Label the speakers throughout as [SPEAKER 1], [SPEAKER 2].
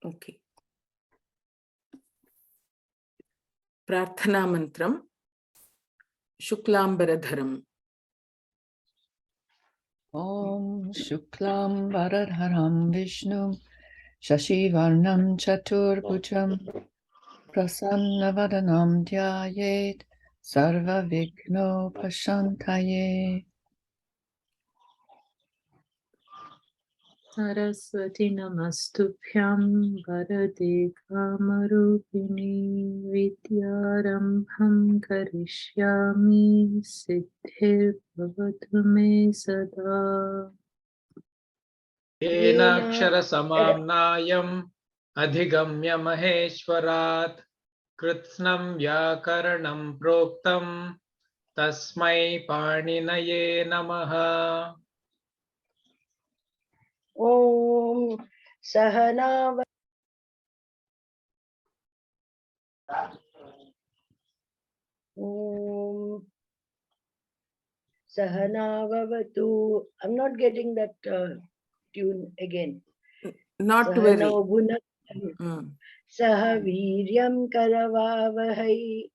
[SPEAKER 1] Okay. Prarthana mantram. Shuklambaradharam.
[SPEAKER 2] Om Shuklam Varadharam Vishnu Shashivarnam Chaturbhujam Prasannavadanam Dhyayet Sarva Vigno Pashantaye.
[SPEAKER 3] Saraswati Namastubhyam Varade Kamarupini Vidyarambham Karishyami Siddhir Bhavatu Me Sada.
[SPEAKER 4] Enakshara samamnayam adhigamya maheshwarat kritsnam vyakaranam proktam tasmai paninaye namaha.
[SPEAKER 5] Om Sahana Om Sahana Vavatu. I'm not getting that tune again.
[SPEAKER 1] Not to worry.
[SPEAKER 5] Sahaviryam Karavavahai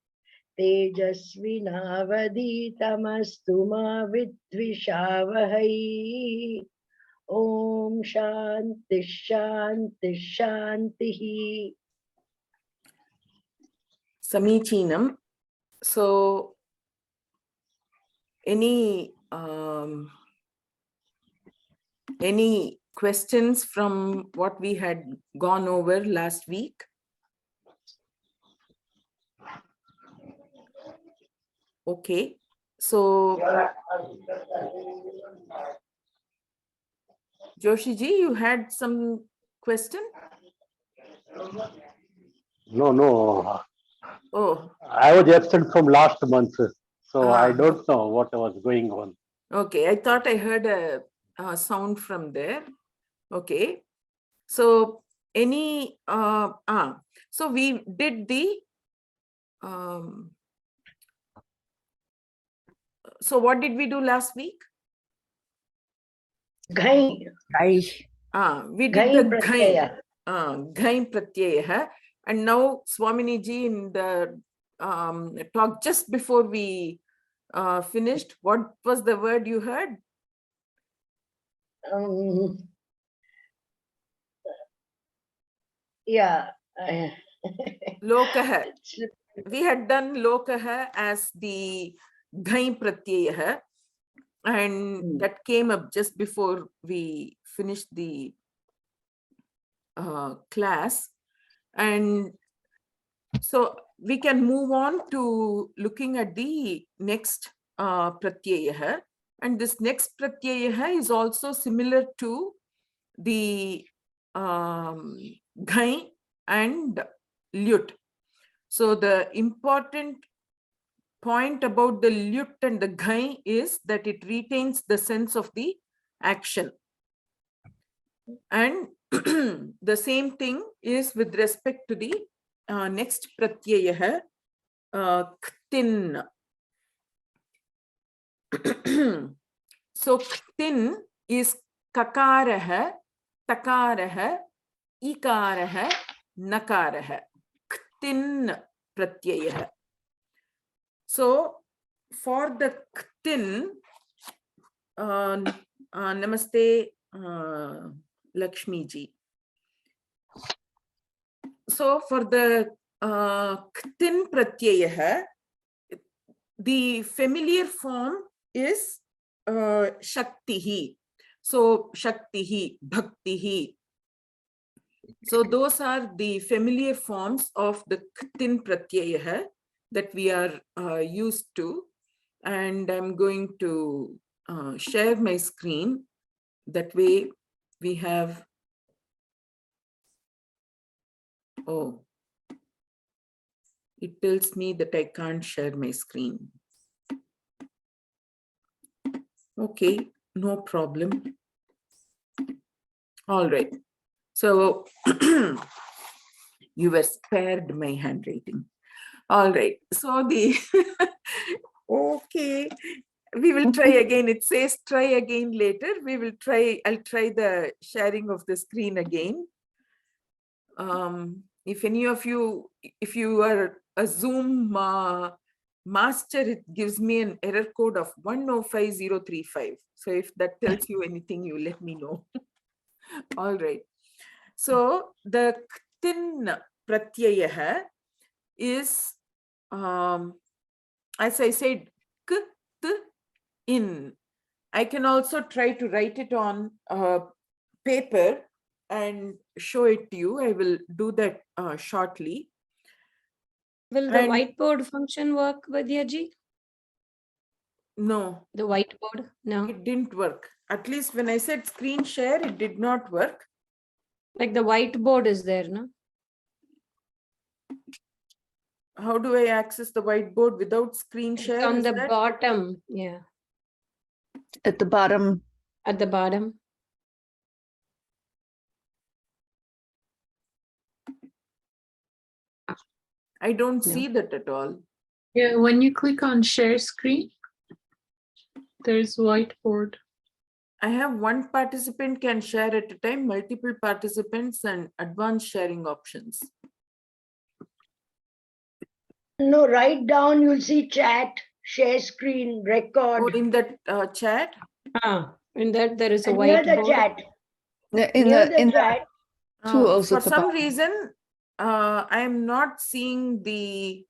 [SPEAKER 5] Tejasvinavaditamastu ma vidvishavahai. Om Shanti Shanti Shanti.
[SPEAKER 1] Samichinam. So, any questions from what we had gone over last week? Okay. So, Joshiji, you had some question?
[SPEAKER 6] No.
[SPEAKER 1] Oh.
[SPEAKER 6] I was absent from last month, so I don't
[SPEAKER 1] Okay.
[SPEAKER 6] know what was going on.
[SPEAKER 1] Okay, I thought I heard a sound from there. Okay. So, so we did the, so what did we do last week?
[SPEAKER 5] Ghai.
[SPEAKER 1] We did the ghai. Ghai pratyaya. And now Swaminiji in the talk just before we finished, what was the word you heard? Lokaha. We had done lokaha as the ghai pratyaya, and that came up just before we finished the class. And so we can move on to looking at the next pratyaya. And this next pratyaya is also similar to the ghai and lyut. So the important point about the lyut and the ghai is that it retains the sense of the action. And the same thing is with respect to the next pratyaya, ktin. So ktin is kakaraha, takaraha, ikaraha, nakaraha. Ktin pratyaya. So for the ktin, namaste Lakshmi ji. So for the ktin pratyaya, the familiar form is shaktihi. So shaktihi, bhaktihi. So those are the familiar forms of the ktin pratyaya that we are used to. And I'm going to share my screen. That way we have, oh, it tells me that I can't share my screen. Okay, no problem. All right. So you were spared my handwriting. All right. So the, okay, we will try again. It says try again later. We will try, I'll try the sharing of the screen again. If any of you, if you are a Zoom master, it gives me an error code of 105035. So if that tells you anything, you let me know. All right. So the ktin pratyaya is, as I said, k, t, in. I can also try to write it on paper and show it to you. I will do that shortly.
[SPEAKER 7] Will the
[SPEAKER 1] And-
[SPEAKER 7] whiteboard function work, Vidyaji?
[SPEAKER 1] No,
[SPEAKER 7] The whiteboard? No.
[SPEAKER 1] it didn't work. At least when I said screen share, it did not work.
[SPEAKER 7] Like the whiteboard is there, no?
[SPEAKER 1] How do I access the whiteboard without screen
[SPEAKER 7] It's
[SPEAKER 1] share?
[SPEAKER 7] on
[SPEAKER 1] Is
[SPEAKER 7] the
[SPEAKER 1] that-
[SPEAKER 7] bottom. Yeah.
[SPEAKER 2] At the bottom.
[SPEAKER 7] At the bottom.
[SPEAKER 1] I don't
[SPEAKER 7] No.
[SPEAKER 1] see that at all.
[SPEAKER 3] Yeah, when you click on share screen, there's whiteboard.
[SPEAKER 1] I have one participant can share at a time, multiple participants, and advanced sharing options.
[SPEAKER 5] No, write down, you'll see chat, share screen,
[SPEAKER 1] Oh,
[SPEAKER 5] record.
[SPEAKER 1] in that chat?
[SPEAKER 7] In that there is a
[SPEAKER 5] And near the
[SPEAKER 7] whiteboard.
[SPEAKER 5] chat,
[SPEAKER 2] In
[SPEAKER 5] near
[SPEAKER 2] the
[SPEAKER 5] the
[SPEAKER 2] in the
[SPEAKER 5] chat,
[SPEAKER 2] tools
[SPEAKER 1] For
[SPEAKER 2] at the
[SPEAKER 1] some
[SPEAKER 2] bottom.
[SPEAKER 1] reason, I am not seeing the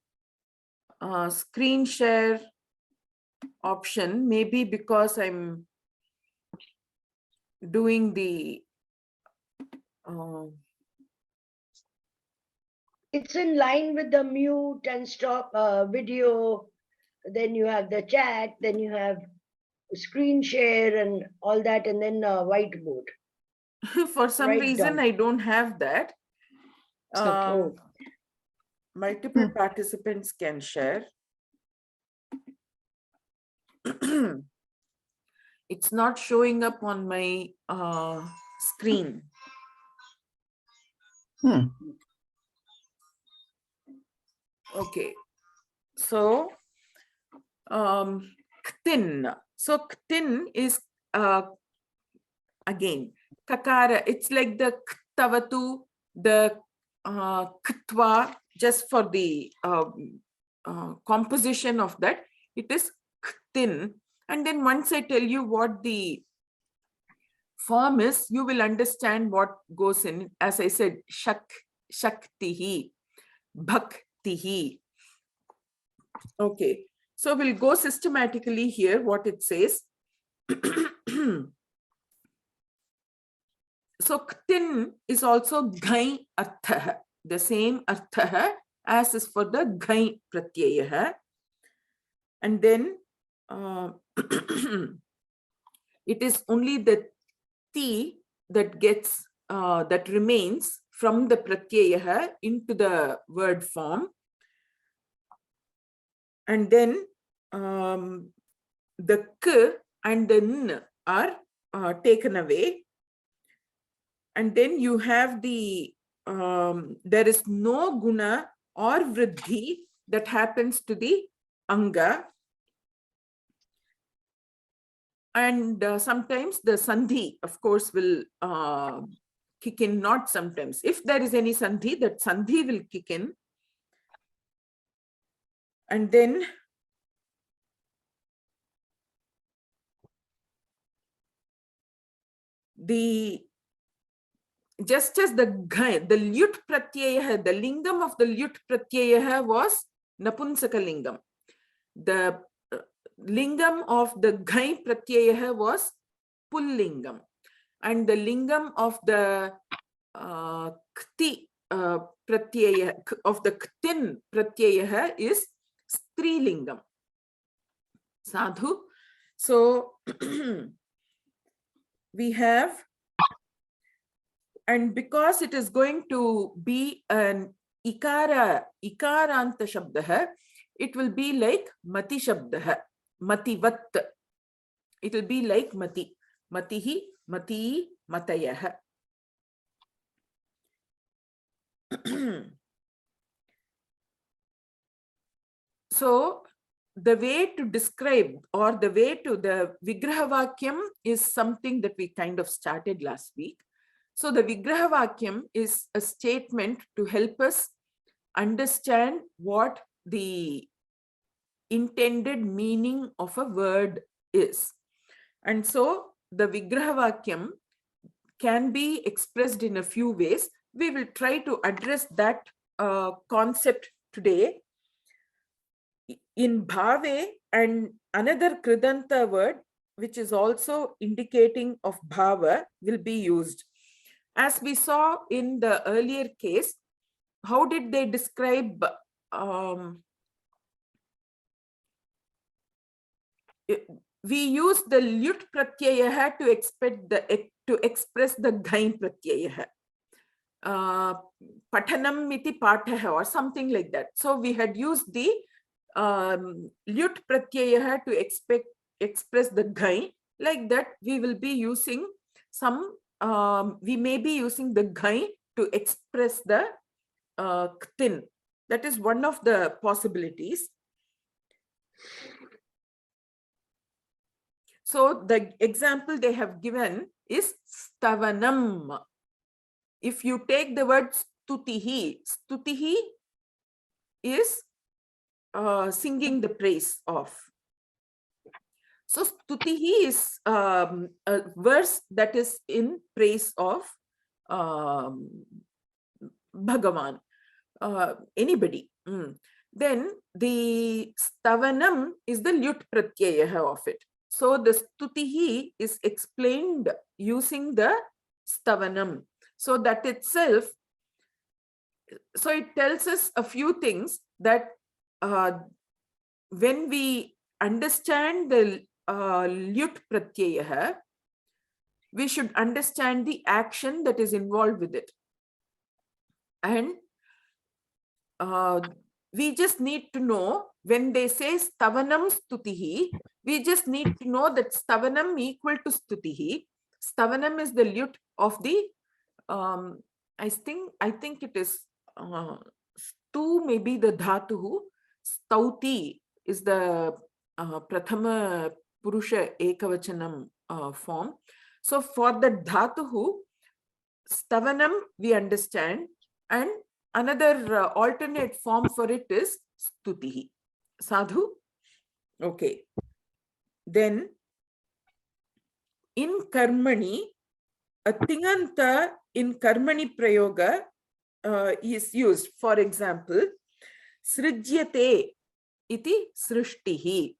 [SPEAKER 1] screen share option, maybe because I'm doing the
[SPEAKER 5] it's in line with the mute and stop video. Then you have the chat, then you have screen share and all that, and then whiteboard.
[SPEAKER 1] for some
[SPEAKER 5] Write
[SPEAKER 1] reason,
[SPEAKER 5] down.
[SPEAKER 1] I don't have that.
[SPEAKER 5] Oh.
[SPEAKER 1] Multiple participants can share. It's not showing up on my screen. Okay, so ktin. So ktin is again kakara. It's like the ktavatu, the ktva, just for the composition of that. It is ktin. And then once I tell you what the form is, you will understand what goes in. As I said, shaktihi, bhaktihi. Okay, so we'll go systematically here, what it says. So ktin is also ghai artha, the same artha as is for the ghai pratyaya. And then it is only the ti that gets that remains from the pratyaya into the word form. And then the k and the n are taken away. And then you have the, there is no guna or vriddhi that happens to the anga. And sometimes the sandhi, of course, will kick in, not sometimes. If there is any sandhi, that sandhi will kick in. And then just as the lyut pratyaya, the lingam of the lyut pratyaya was napunsaka lingam. The lingam of the ghai pratyaya was pullingam. And the lingam of the kti pratyaya, of the ktin pratyaya is strilingam. Sadhu. So we have, and because it is going to be an ikaranta shabdah, it will be like mati shabdah, mativat. It will be like mati, matihi, mati, matayah. So the way to describe, or the way to the vigrahavakyam, is something that we kind of started last week. So the Vigraha Vakyam is a statement to help us understand what the intended meaning of a word is. And so the Vigraha Vakyam can be expressed in a few ways. We will try to address that concept today. In bhave, and another Kridanta word which is also indicating of bhava will be used. As we saw in the earlier case, how did they describe we use the lyut pratyaya to express the ghain pratyaya. Pathanam iti patah or something like that. So we had used the lyut pratyaya to express the ghain. Like that, we will be using some, we may be using the ghain to express the ktin. That is one of the possibilities. So the example they have given is stavanam. If you take the word stutihi, stutihi is singing the praise of. So stutihi is a verse that is in praise of Bhagavan, anybody. Then the stavanam is the lyut pratyaya of it. So the stutihi is explained using the stavanam. So that itself, so it tells us a few things that when we understand the lyut pratyaya, we should understand the action that is involved with it. And we just need to know, when they say stavanam stutihi, we just need to know that stavanam equal to stutihi. Stavanam is the lyut of the, I think it is stu, maybe the dhatuhu. Stauti is the prathama purusha ekavachanam form. So for the dhatuhu, stavanam we understand, and another alternate form for it is stutihi. Sadhu? Okay. Then in karmani, a tinganta in karmani prayoga is used. For example, srijyate iti srishtihi.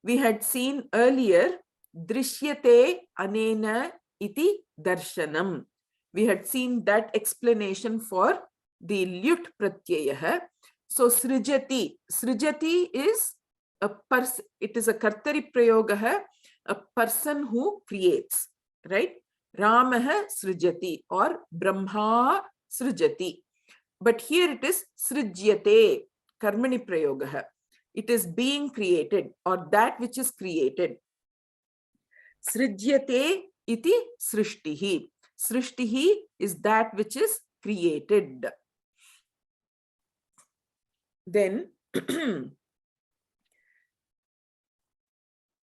[SPEAKER 1] We had seen earlier drishyate anena iti darshanam. We had seen that explanation for the lyut pratyaya. So srijati, srijati is a person, it is a kartari prayoga, a person who creates, right? Ramaha srijati or Brahma srijati. But here it is srijyate, karmani prayoga. It is being created, or that which is created. Srijyate iti srishtihi. Srishtihi is that which is created. Then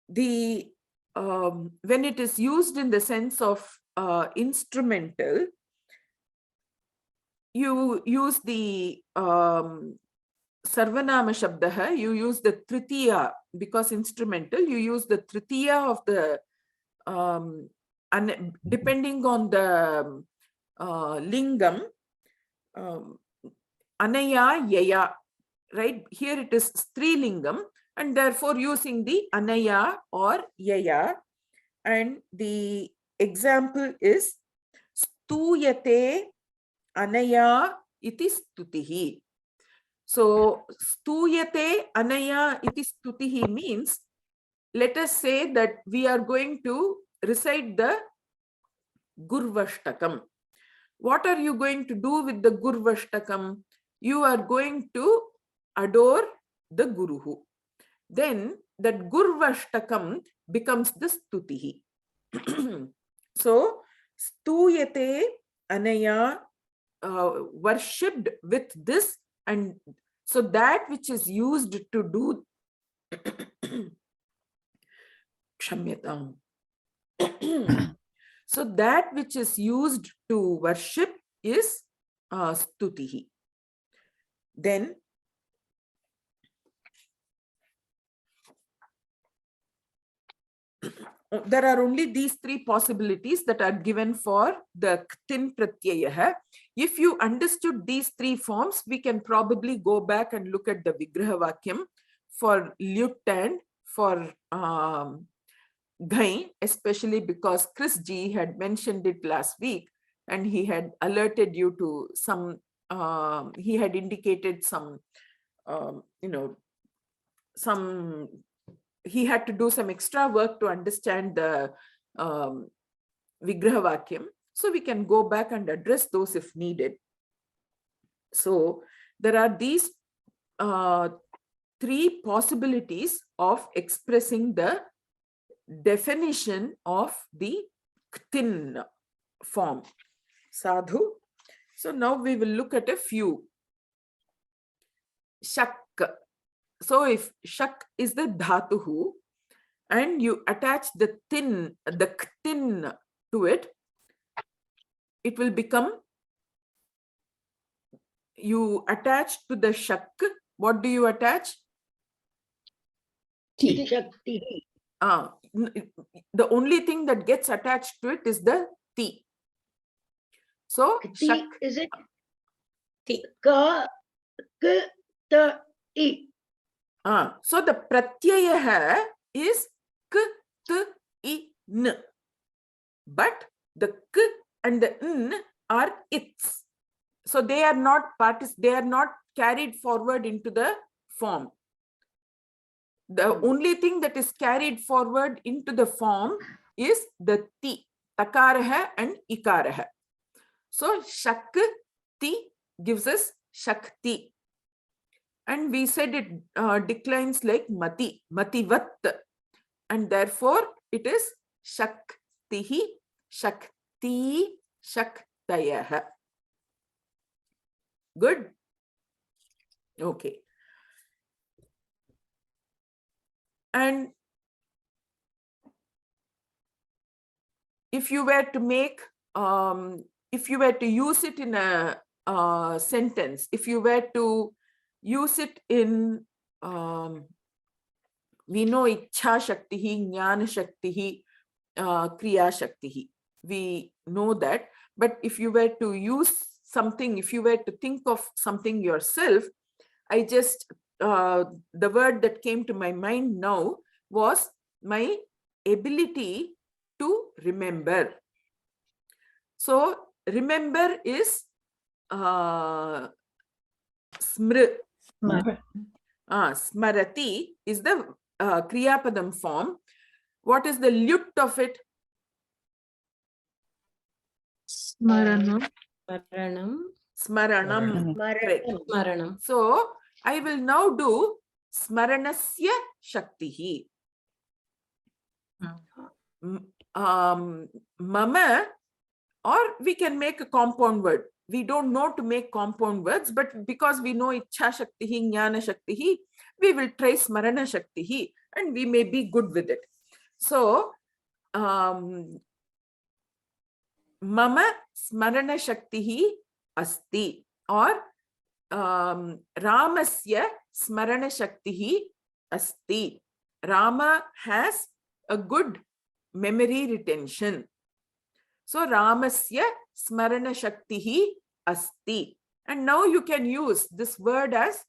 [SPEAKER 1] the when it is used in the sense of instrumental, you use the sarvanama shabdaha, you use the tritiya, because instrumental, you use the tritiya of the depending on the lingam, anaya yaya, right? Here it is strilingam, and therefore using the anaya or yaya. And the example is stuyate anaya iti stutihi. So stuyate anaya iti stutihi means, let us say that we are going to recite the Gurvashtakam. What are you going to do with the Gurvashtakam? You are going to adore the Guruhu. Then that Gurvashtakam becomes the Stutihi. So stuyate anaya, worshipped with this, and so that which is used to do Kshamyatam. So that which is used to worship is stutihi. Then there are only these three possibilities that are given for the ktin pratyaya. If you understood these three forms, we can probably go back and look at the Vigraha Vakyam for lut and for ghai, especially because Chris G had mentioned it last week and he had alerted you to some, he had indicated some, some, he had to do some extra work to understand the Vigraha Vakyam. So we can go back and address those if needed. So there are these three possibilities of expressing the definition of the ktin form. Sadhu. So now we will look at a few. Shak. So if shak is the dhatuhu and you attach the ktin to it, it will become, you attach to the shak. What do you attach?
[SPEAKER 2] T.
[SPEAKER 5] Shakti.
[SPEAKER 1] The only thing that gets attached to it is the ti. So shak.
[SPEAKER 5] Is it?
[SPEAKER 7] Ti.
[SPEAKER 5] Ka, k, ta, I.
[SPEAKER 1] So the pratyaya is k, t, I, n. But the k and the n are its. So they are not carried forward into the form. The only thing that is carried forward into the form is the ti, takaraha and ikaraha. So shakti gives us shakti. And we said it declines like mati, mativat. And therefore it is shaktihi, shakti, shaktayaha. Good? Okay. And if you were to make, if you were to use it in a sentence, if you were to use it in, we know Ichha Shaktihi, Jnana Shaktihi, Kriya Shaktihi. We know that. But if you were to use something, if you were to think of something yourself, I just, the word that came to my mind now was my ability to remember. So remember is smr. Smarati is the Kriyapadam form. What is the lut of it?
[SPEAKER 3] Smarana.
[SPEAKER 7] Smaranam.
[SPEAKER 1] Smaranam. Correct.
[SPEAKER 7] Smaranam.
[SPEAKER 1] So I will now do Smaranasya Shaktihi. Mama, or we can make a compound word. We don't know to make compound words, but because we know Ichha Shaktihi, Jnana Shaktihi, we will try Smarana Shaktihi and we may be good with it. So, Mama Smarana Shaktihi Asti, or Ramasya Smarana Shaktihi Asti. Rama has a good memory retention. So Ramasya Smarana Shaktihi Asti. And now you can use this word as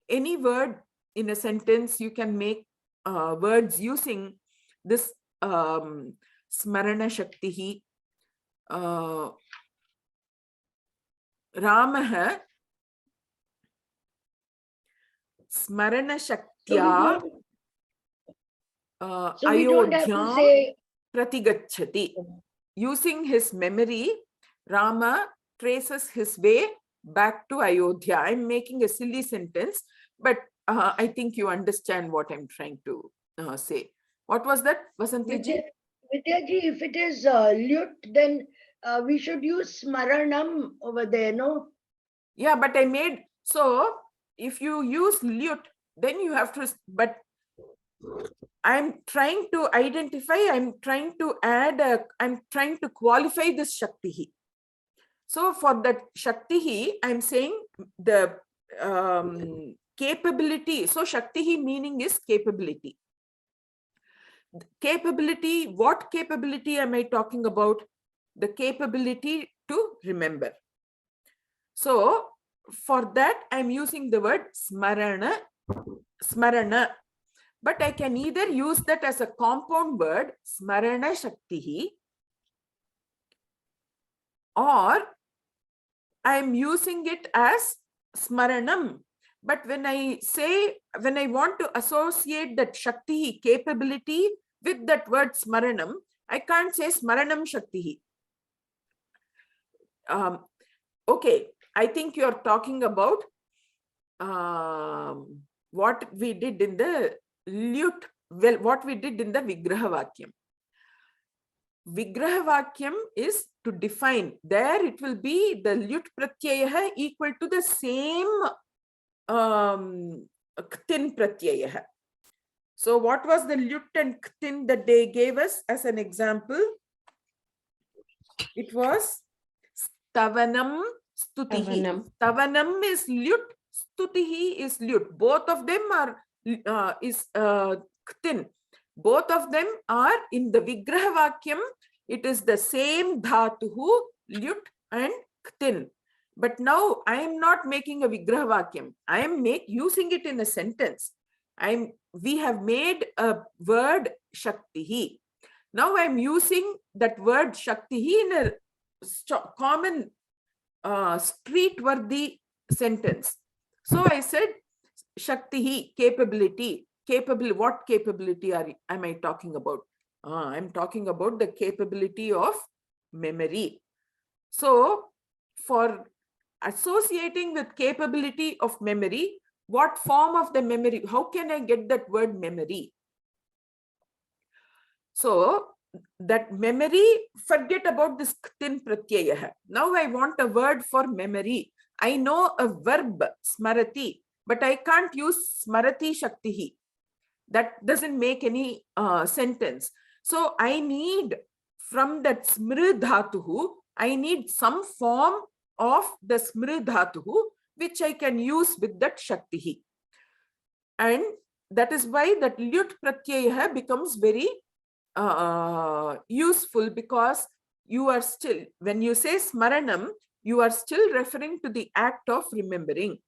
[SPEAKER 1] any word in a sentence. You can make words using this Smarana Shaktihi. Ramaha Smarana Shaktya
[SPEAKER 5] So we don't have to
[SPEAKER 1] Ayodhyam
[SPEAKER 5] say
[SPEAKER 1] Pratigachati. Using his memory, Rama traces his way back to Ayodhya. I'm making a silly sentence, but I think you understand what I'm trying to say. What was that, Vasanti ji?
[SPEAKER 5] Vidyaji, if it is lut, then we should use smaranam over there, no?
[SPEAKER 1] Yeah, but I made, so if you use lut, then you have to, but I'm trying to identify, I'm trying to add, I'm trying to qualify this Shaktihi. So for that Shaktihi, I'm saying the capability. So Shaktihi meaning is capability. Capability, what capability am I talking about? The capability to remember. So for that, I'm using the word smarana, but I can either use that as a compound word, smarana shaktihi, or I'm using it as smaranam. But when I want to associate that shaktihi, capability, with that word smaranam, I can't say smaranam shaktihi. Okay, I think you're talking about what we did in the Lyut, well, what we did in the Vigrahavakyam. Vigrahavakyam is to define. There it will be the Lyut pratyaya equal to the same ktin pratyaya. So what was the Lyut and ktin that they gave us as an example? It was Stavanam, Stutihi.
[SPEAKER 7] Stavanam.
[SPEAKER 1] Stavanam is Lyut, Stutihi is Lyut. Both of them are ktin. Both of them are in the Vigrahavakyam. It is the same dhatuhu, Lyut and ktin. But now I am not making a Vigrahavakyam. I am using it in a sentence. We have made a word Shaktihi. Now I'm using that word Shaktihi in a common street-worthy sentence. So I said Shaktihi, capability. What capability am I talking about? I'm talking about the capability of memory. So for associating with capability of memory, what form of the memory? How can I get that word memory? So that memory, forget about this ktin pratyaya. Now I want a word for memory. I know a verb, smarati, but I can't use smarati shaktihi. That doesn't make any sentence. So I need, from that smr dhatuhu, I need some form of the smr dhatuhu, which I can use with that shaktihi. And that is why that Lyut pratyaya becomes very useful, because you are still, when you say smaranam, you are still referring to the act of remembering.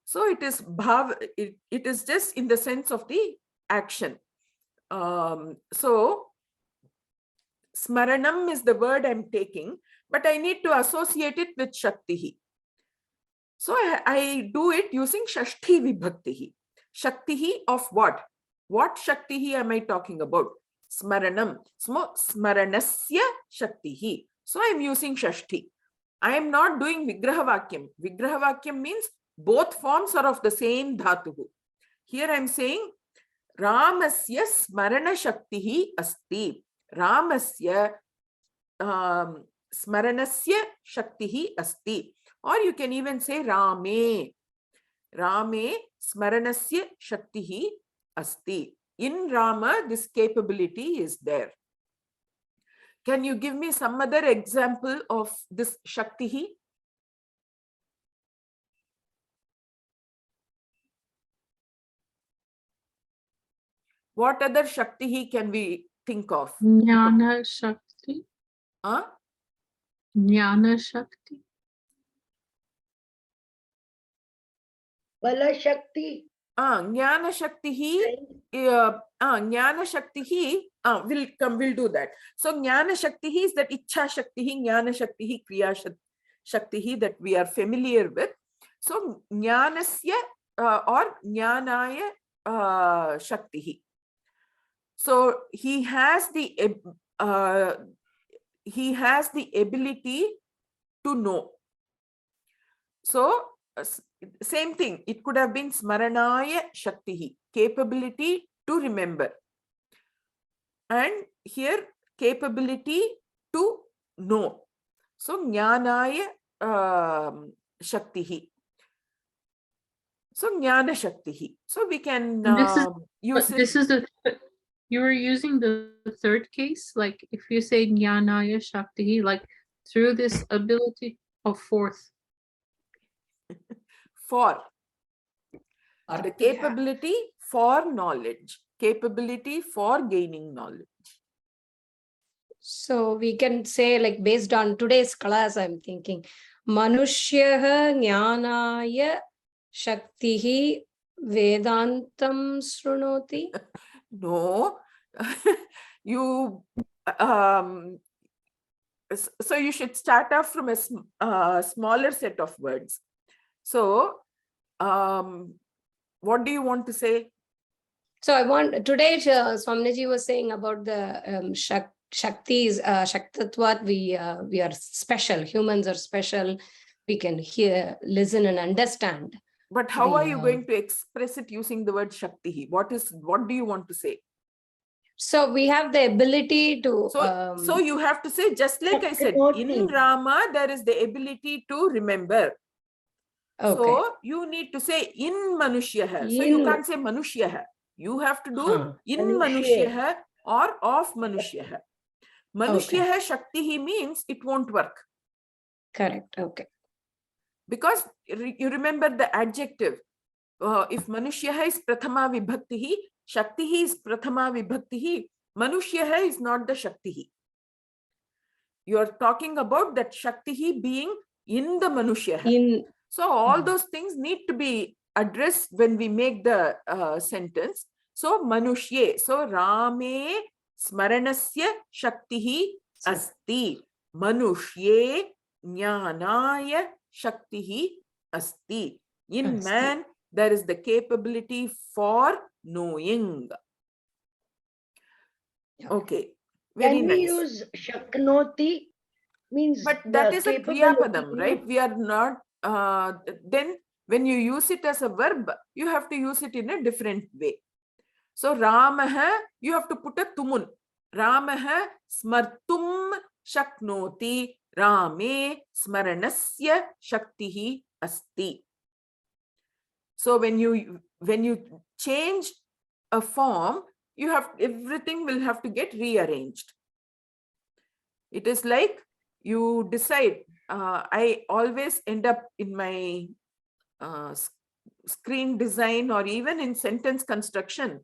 [SPEAKER 1] So it is bhav, it is just in the sense of the action. So smaranam is the word I'm taking, but I need to associate it with shaktihi. So I do it using shashti vibhaktihi. Shaktihi of what? What shaktihi am I talking about? Smaranam. Smaranasya shaktihi. So I'm using shashti. I am not doing vigrahavakyam. Vigrahavakyam means both forms are of the same dhatuhu. Here I'm saying Ramasya smarana shaktihi asti. Ramasya smaranasya shaktihi asti. Or you can even say Rame. Rame smaranasya shaktihi asti. In Rama, this capability is there. Can you give me some other example of this shaktihi? What other shaktihi can we think of?
[SPEAKER 3] Jnana Shakti.
[SPEAKER 1] Huh?
[SPEAKER 3] Jnana Shakti.
[SPEAKER 5] Bala Shakti.
[SPEAKER 1] Jnana shaktihi. Jnana shaktihi. We'll do that. So Jnana shaktihi is that Ichha shaktihi, Jnana shaktihi, Kriya shaktihi that we are familiar with. So Jnanasya or Jnanaya shaktihi. So he has the ability to know. So same thing, it could have been smaranaya shaktihi, capability to remember. And here capability to know. So jnanaya shaktihi. So Jnana Shaktihi. So we can
[SPEAKER 3] This is-
[SPEAKER 1] use
[SPEAKER 3] But
[SPEAKER 1] it.
[SPEAKER 3] this is you were using the third case, like if you say Jnanaya Shakti, like through this ability of fourth.
[SPEAKER 1] For the capability for knowledge, capability for gaining knowledge.
[SPEAKER 7] So we can say, like, based on today's class, I'm thinking Manushyaha Jnanaya Shaktihi Vedantam Srunoti.
[SPEAKER 1] No, you so you should start off from a smaller set of words. So what do you want to say?
[SPEAKER 7] So I want today Swamniji was saying about the Shaktis, Shaktatvat, we are special, humans are special, we can hear, listen and understand.
[SPEAKER 1] But how are you
[SPEAKER 7] Yeah.
[SPEAKER 1] going to express it using the word Shakti? What do you want to say?
[SPEAKER 7] So we have the ability to
[SPEAKER 1] So you have to say, just like I said, in Rama, there is the ability to remember.
[SPEAKER 7] okay.
[SPEAKER 1] So you need to say in Manushyaha. So you can't say Manushyaha. You have to do in Manushyaha or of Manushyaha. Manushyaha Shakti means it won't work.
[SPEAKER 7] Correct. Okay.
[SPEAKER 1] Because you remember the adjective. If Manushyaha is Prathama Vibhaktihi, Shaktihi is Prathama Vibhaktihi, Manushyaha is not the Shaktihi. You are talking about that Shaktihi being in the Manushyaha. So all those things need to be addressed when we make the sentence. So Manushye, so Rame Smaranasya Shaktihi Asti. Manushye Jnanaya Shaktihi Asti. In man, there is the capability for knowing. Okay. Very
[SPEAKER 5] Can
[SPEAKER 1] nice.
[SPEAKER 5] we use Shaknoti? Means
[SPEAKER 1] But that is a Kriya Padam,
[SPEAKER 5] capability,
[SPEAKER 1] right? We are not, then when you use it as a verb, you have to use it in a different way. So Ramaha, you have to put a tumun. Ramaha smartum shaknoti Rame smaranasya shaktihi asti. So when you change a form, you have everything will have to get rearranged. It is like you decide. I always end up in my screen design or even in sentence construction.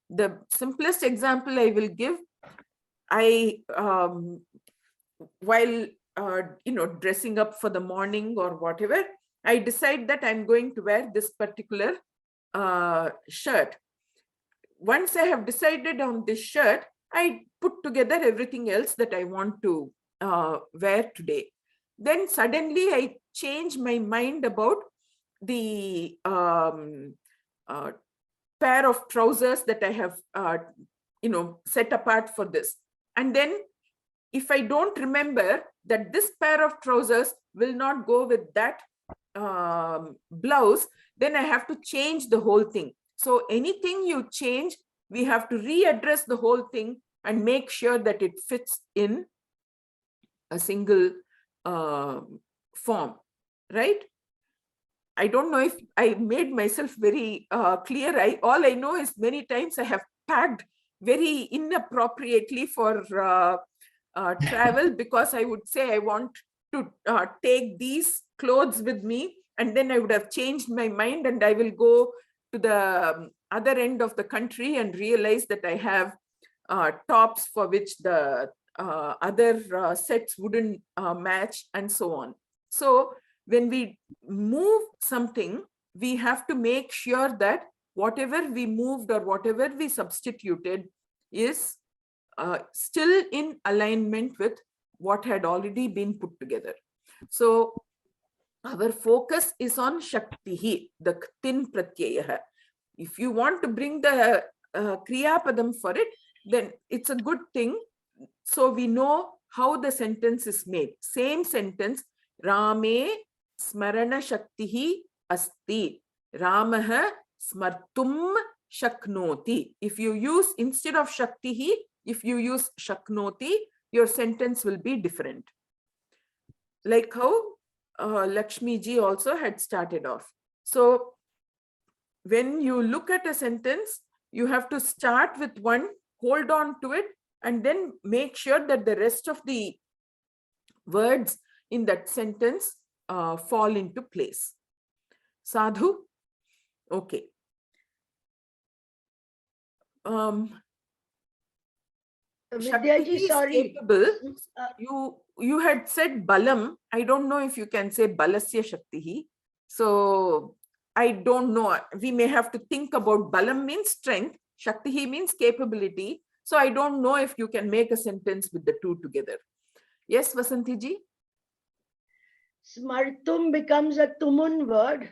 [SPEAKER 1] The simplest example I will give, while dressing up for the morning or whatever, I decide that I'm going to wear this particular shirt. Once I have decided on this shirt, I put together everything else that I want to wear today. Then suddenly I change my mind about the pair of trousers that I have set apart for this. And then if I don't remember that this pair of trousers will not go with that blouse, then I have to change the whole thing. So anything you change, we have to readdress the whole thing and make sure that it fits in a single form, right? I don't know if I made myself very clear. All I know is many times I have packed very inappropriately for travel, because I would say I want to take these clothes with me, and then I would have changed my mind and I will go to the other end of the country and realize that I have tops for which the other sets wouldn't match, and so on. So when we move something, we have to make sure that whatever we moved or whatever we substituted is still in alignment with what had already been put together. So our focus is on Shaktihi, the ktin pratyaya. If you want to bring the Kriya Padam for it, then it's a good thing. So we know how the sentence is made. Same sentence, Rame Smarana Shaktihi Asti. Ramaha Smartum Shaknoti. If you use, instead of Shaktihi, if you use Shaknoti, your sentence will be different. Like how Lakshmi ji also had started off. So when you look at a sentence, you have to start with one, hold on to it, and then make sure that the rest of the words in that sentence fall into place. Sadhu? Okay. Shakti
[SPEAKER 5] Vidyaji,
[SPEAKER 1] is
[SPEAKER 5] sorry.
[SPEAKER 1] capable.
[SPEAKER 5] Uh,
[SPEAKER 1] You had said balam. I don't know if you can say balasya shaktihi. So I don't know. We may have to think about balam means strength. Shaktihi means capability. So I don't know if you can make a sentence with the two together. Yes, Vasanti ji?
[SPEAKER 5] Smartum becomes a tumun word.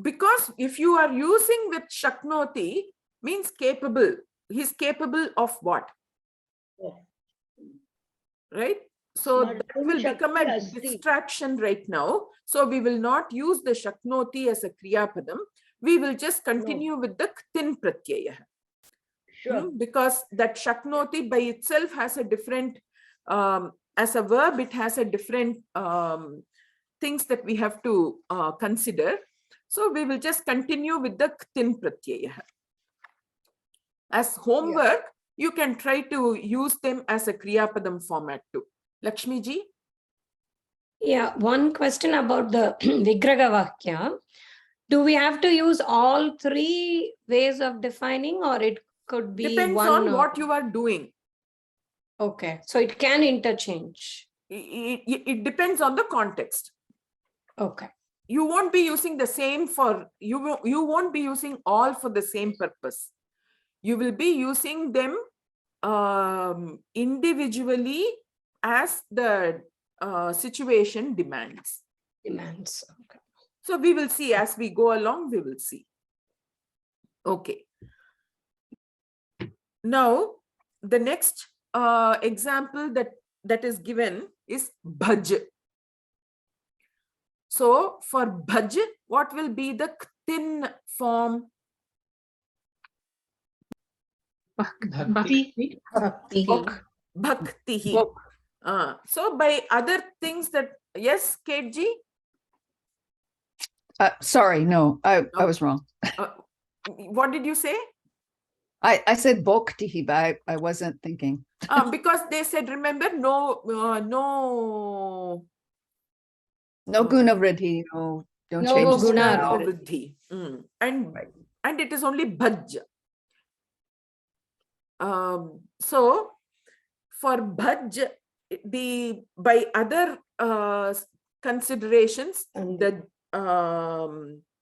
[SPEAKER 1] Because if you are using with shaknoti, means capable. He's capable of what?
[SPEAKER 5] Oh.
[SPEAKER 1] Right? So that
[SPEAKER 5] Smartum
[SPEAKER 1] will become
[SPEAKER 5] Shakti
[SPEAKER 1] a
[SPEAKER 5] Asti.
[SPEAKER 1] distraction right now. So we will not use the shaknoti as a kriyapadam. We will just continue with the ktin pratyaya.
[SPEAKER 5] Sure.
[SPEAKER 1] Because that shaknoti by itself has a different, as a verb, it has a different things that we have to consider. So we will just continue with the ktin pratyaya. As homework, you can try to use them as a kriyapadam format too. Lakshmi ji?
[SPEAKER 7] Yeah, one question about the Vigraha Vakya. Do we have to use all three ways of defining, or it could be
[SPEAKER 1] Depends
[SPEAKER 7] one?
[SPEAKER 1] on what you are doing.
[SPEAKER 7] Okay, so it can interchange.
[SPEAKER 1] It depends on the context.
[SPEAKER 7] Okay.
[SPEAKER 1] You won't be using the same for, you won't be using all for the same purpose. You will be using them individually as the situation demands.
[SPEAKER 7] Demands. Okay.
[SPEAKER 1] So we will see as we go along, we will see. Okay. Now, the next example that is given is bhaj. So for bhaj, what will be the ktin form?
[SPEAKER 4] Bhakti.
[SPEAKER 3] Bhakti.
[SPEAKER 1] Bhaktihi. So by other things that, yes, Kate ji?
[SPEAKER 2] Sorry, no, I was wrong.
[SPEAKER 1] What did you say?
[SPEAKER 2] I said bhakti, but I wasn't thinking.
[SPEAKER 1] Because they said, remember, no
[SPEAKER 2] guna vridhi, no, don't
[SPEAKER 7] No
[SPEAKER 2] change.
[SPEAKER 7] guna
[SPEAKER 1] no
[SPEAKER 7] vridhi.
[SPEAKER 1] vridhi. And
[SPEAKER 2] Right.
[SPEAKER 1] and it is only bhaj. So for bhaj, by other considerations, the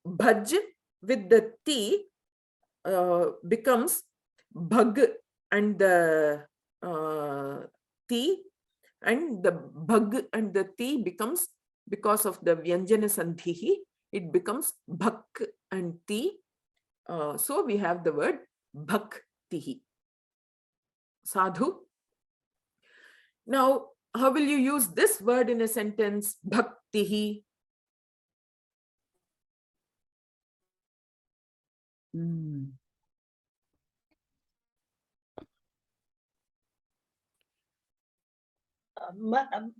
[SPEAKER 1] bhaj with the ti becomes bhag, and the ti, and the bhag and the ti becomes, because of the vyanjana sandhihi, it becomes bhak and ti. So we have the word bhaktihi. Sadhu. Now, how will you use this word in a sentence? Bhaktihi.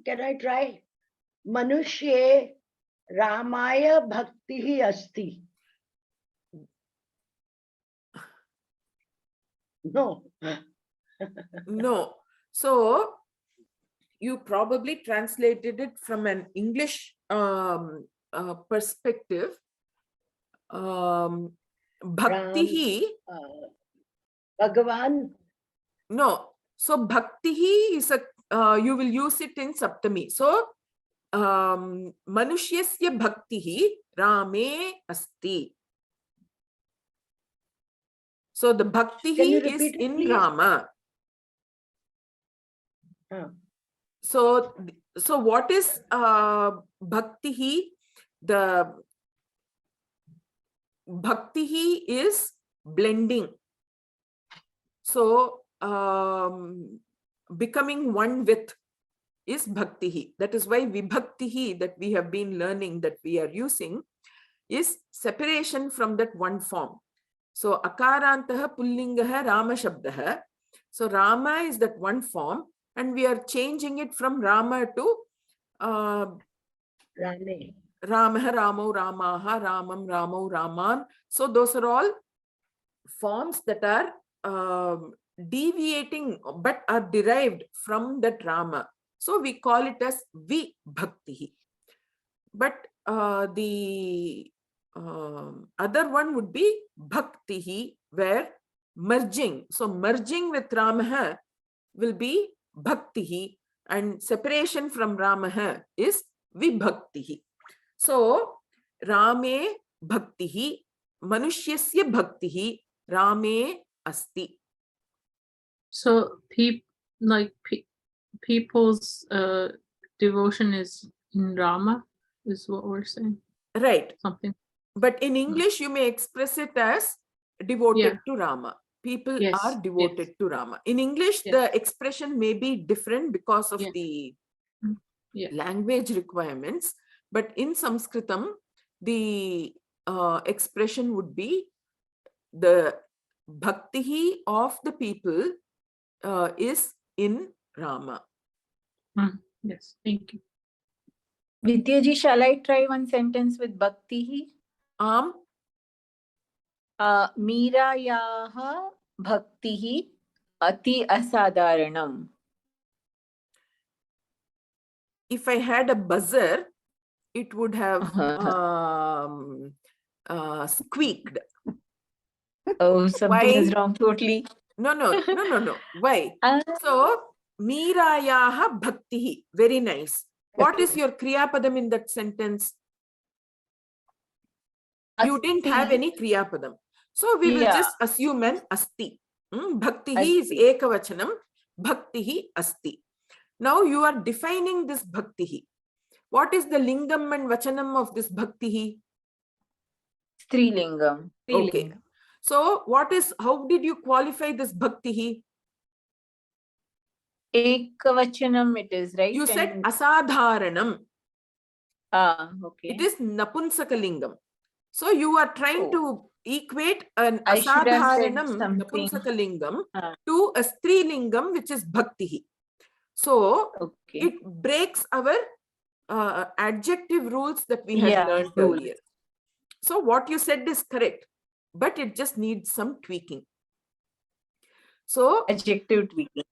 [SPEAKER 5] Can I try? Manushye Ramaya Bhaktihi Asti. No.
[SPEAKER 1] No. So you probably translated it from an English perspective. Bhaktihi.
[SPEAKER 5] Bhagavan.
[SPEAKER 1] No. So bhaktihi is a, you will use it in Saptami. So Manushyasya bhaktihi Rame asti. So the bhaktihi is in
[SPEAKER 5] please?
[SPEAKER 1] Rama. So what is bhaktihi? The bhaktihi is blending. So becoming one with is bhaktihi. That is why vibhaktihi that we have been learning, that we are using, is separation from that one form. So akarantaha pullingaha Rama shabdaha. So Rama is that one form, and we are changing it from Rama to
[SPEAKER 5] Rame.
[SPEAKER 1] Ramah, Ramo, Ramaha, Ramam, Ramo, Raman. So those are all forms that are deviating but are derived from that Rama. So we call it as Vibhakti. But the other one would be Bhakti, where merging. So merging with Ramaha will be Bhakti, and separation from Ramaha is Vibhakti. So Rame Bhakti, Manushyasya Bhakti, Rame Asti.
[SPEAKER 3] So people's devotion is in Rama, is what we're saying.
[SPEAKER 1] Right.
[SPEAKER 3] Something.
[SPEAKER 1] But in English, you may express it as devoted
[SPEAKER 3] Yeah.
[SPEAKER 1] to Rama. People
[SPEAKER 3] Yes,
[SPEAKER 1] are devoted
[SPEAKER 3] yes.
[SPEAKER 1] to Rama. In English,
[SPEAKER 3] Yes.
[SPEAKER 1] the expression may be different because of
[SPEAKER 3] Yeah.
[SPEAKER 1] the
[SPEAKER 3] Yeah.
[SPEAKER 1] language requirements. But in Sanskritam, the expression would be the bhakti of the people is in Rama.
[SPEAKER 3] Yes, thank you.
[SPEAKER 8] Vidyaji, shall I try one sentence with Bhakti? Meerayaha Bhakti Ati Asadharanam.
[SPEAKER 1] If I had a buzzer, it would have squeaked.
[SPEAKER 8] Oh, something is
[SPEAKER 1] Why?
[SPEAKER 8] wrong totally.
[SPEAKER 1] No. Why? So, Meerayaha Bhakti. Very nice. What is your Kriya Padam in that sentence? You didn't have any Kriya Padam. So, we will just assume an Asti. Bhakti is Ekavachanam. Bhakti Asti. Now, you are defining this Bhakti. What is the Lingam and Vachanam of this Bhakti?
[SPEAKER 8] Strilingam.
[SPEAKER 1] Okay. So, how did you qualify this Bhakti?
[SPEAKER 8] Ekavachanam it is, right?
[SPEAKER 1] You said Asadharanam.
[SPEAKER 8] Okay.
[SPEAKER 1] It is Napunsakalingam. So you are trying to equate an
[SPEAKER 8] I should have said
[SPEAKER 1] Asadharanam
[SPEAKER 8] something.
[SPEAKER 1] Napunsakalingam to a Strilingam, which is Bhakti. So it breaks our adjective rules that we had learned earlier. So what you said is correct, but it just needs some tweaking. So
[SPEAKER 8] adjective tweaking.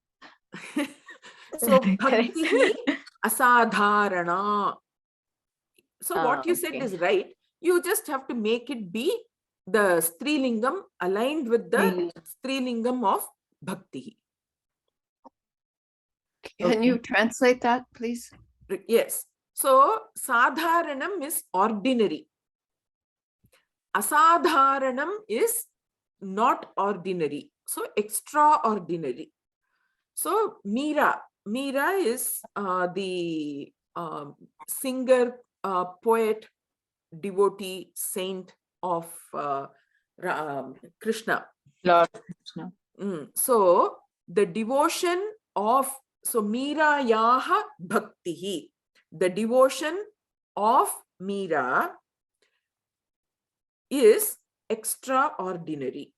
[SPEAKER 1] So Bhakti Asadharana. So what you said is right. You just have to make it be the Strilingam aligned with the Strilingam of Bhakti.
[SPEAKER 2] Can you translate that, please?
[SPEAKER 1] Yes. So Sadharanam is ordinary. Asadharanam is not ordinary. So extraordinary. So Meera is the singer, poet, devotee, saint of Krishna.
[SPEAKER 8] Lord Krishna.
[SPEAKER 1] So the devotion of, so Meera Yaha Bhakti, the devotion of Meera is extraordinary.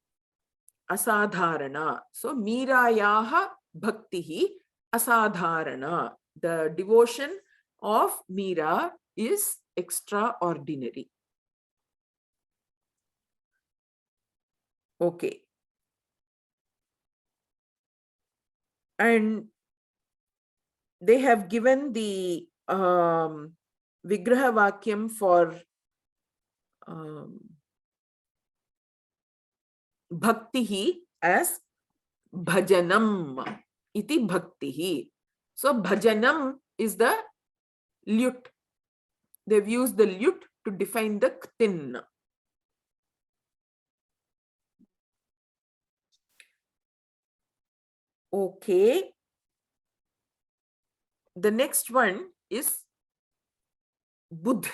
[SPEAKER 1] Asadharana. So Meera Yaha Bhakti Asadharana. The devotion of Meera is extraordinary. Okay. And they have given the Vigraha Vakyam for Bhakti as Bhajanam iti Bhakti. So Bhajanam is the lute. They've used the lute to define the ktin. Okay. The next one is Budh.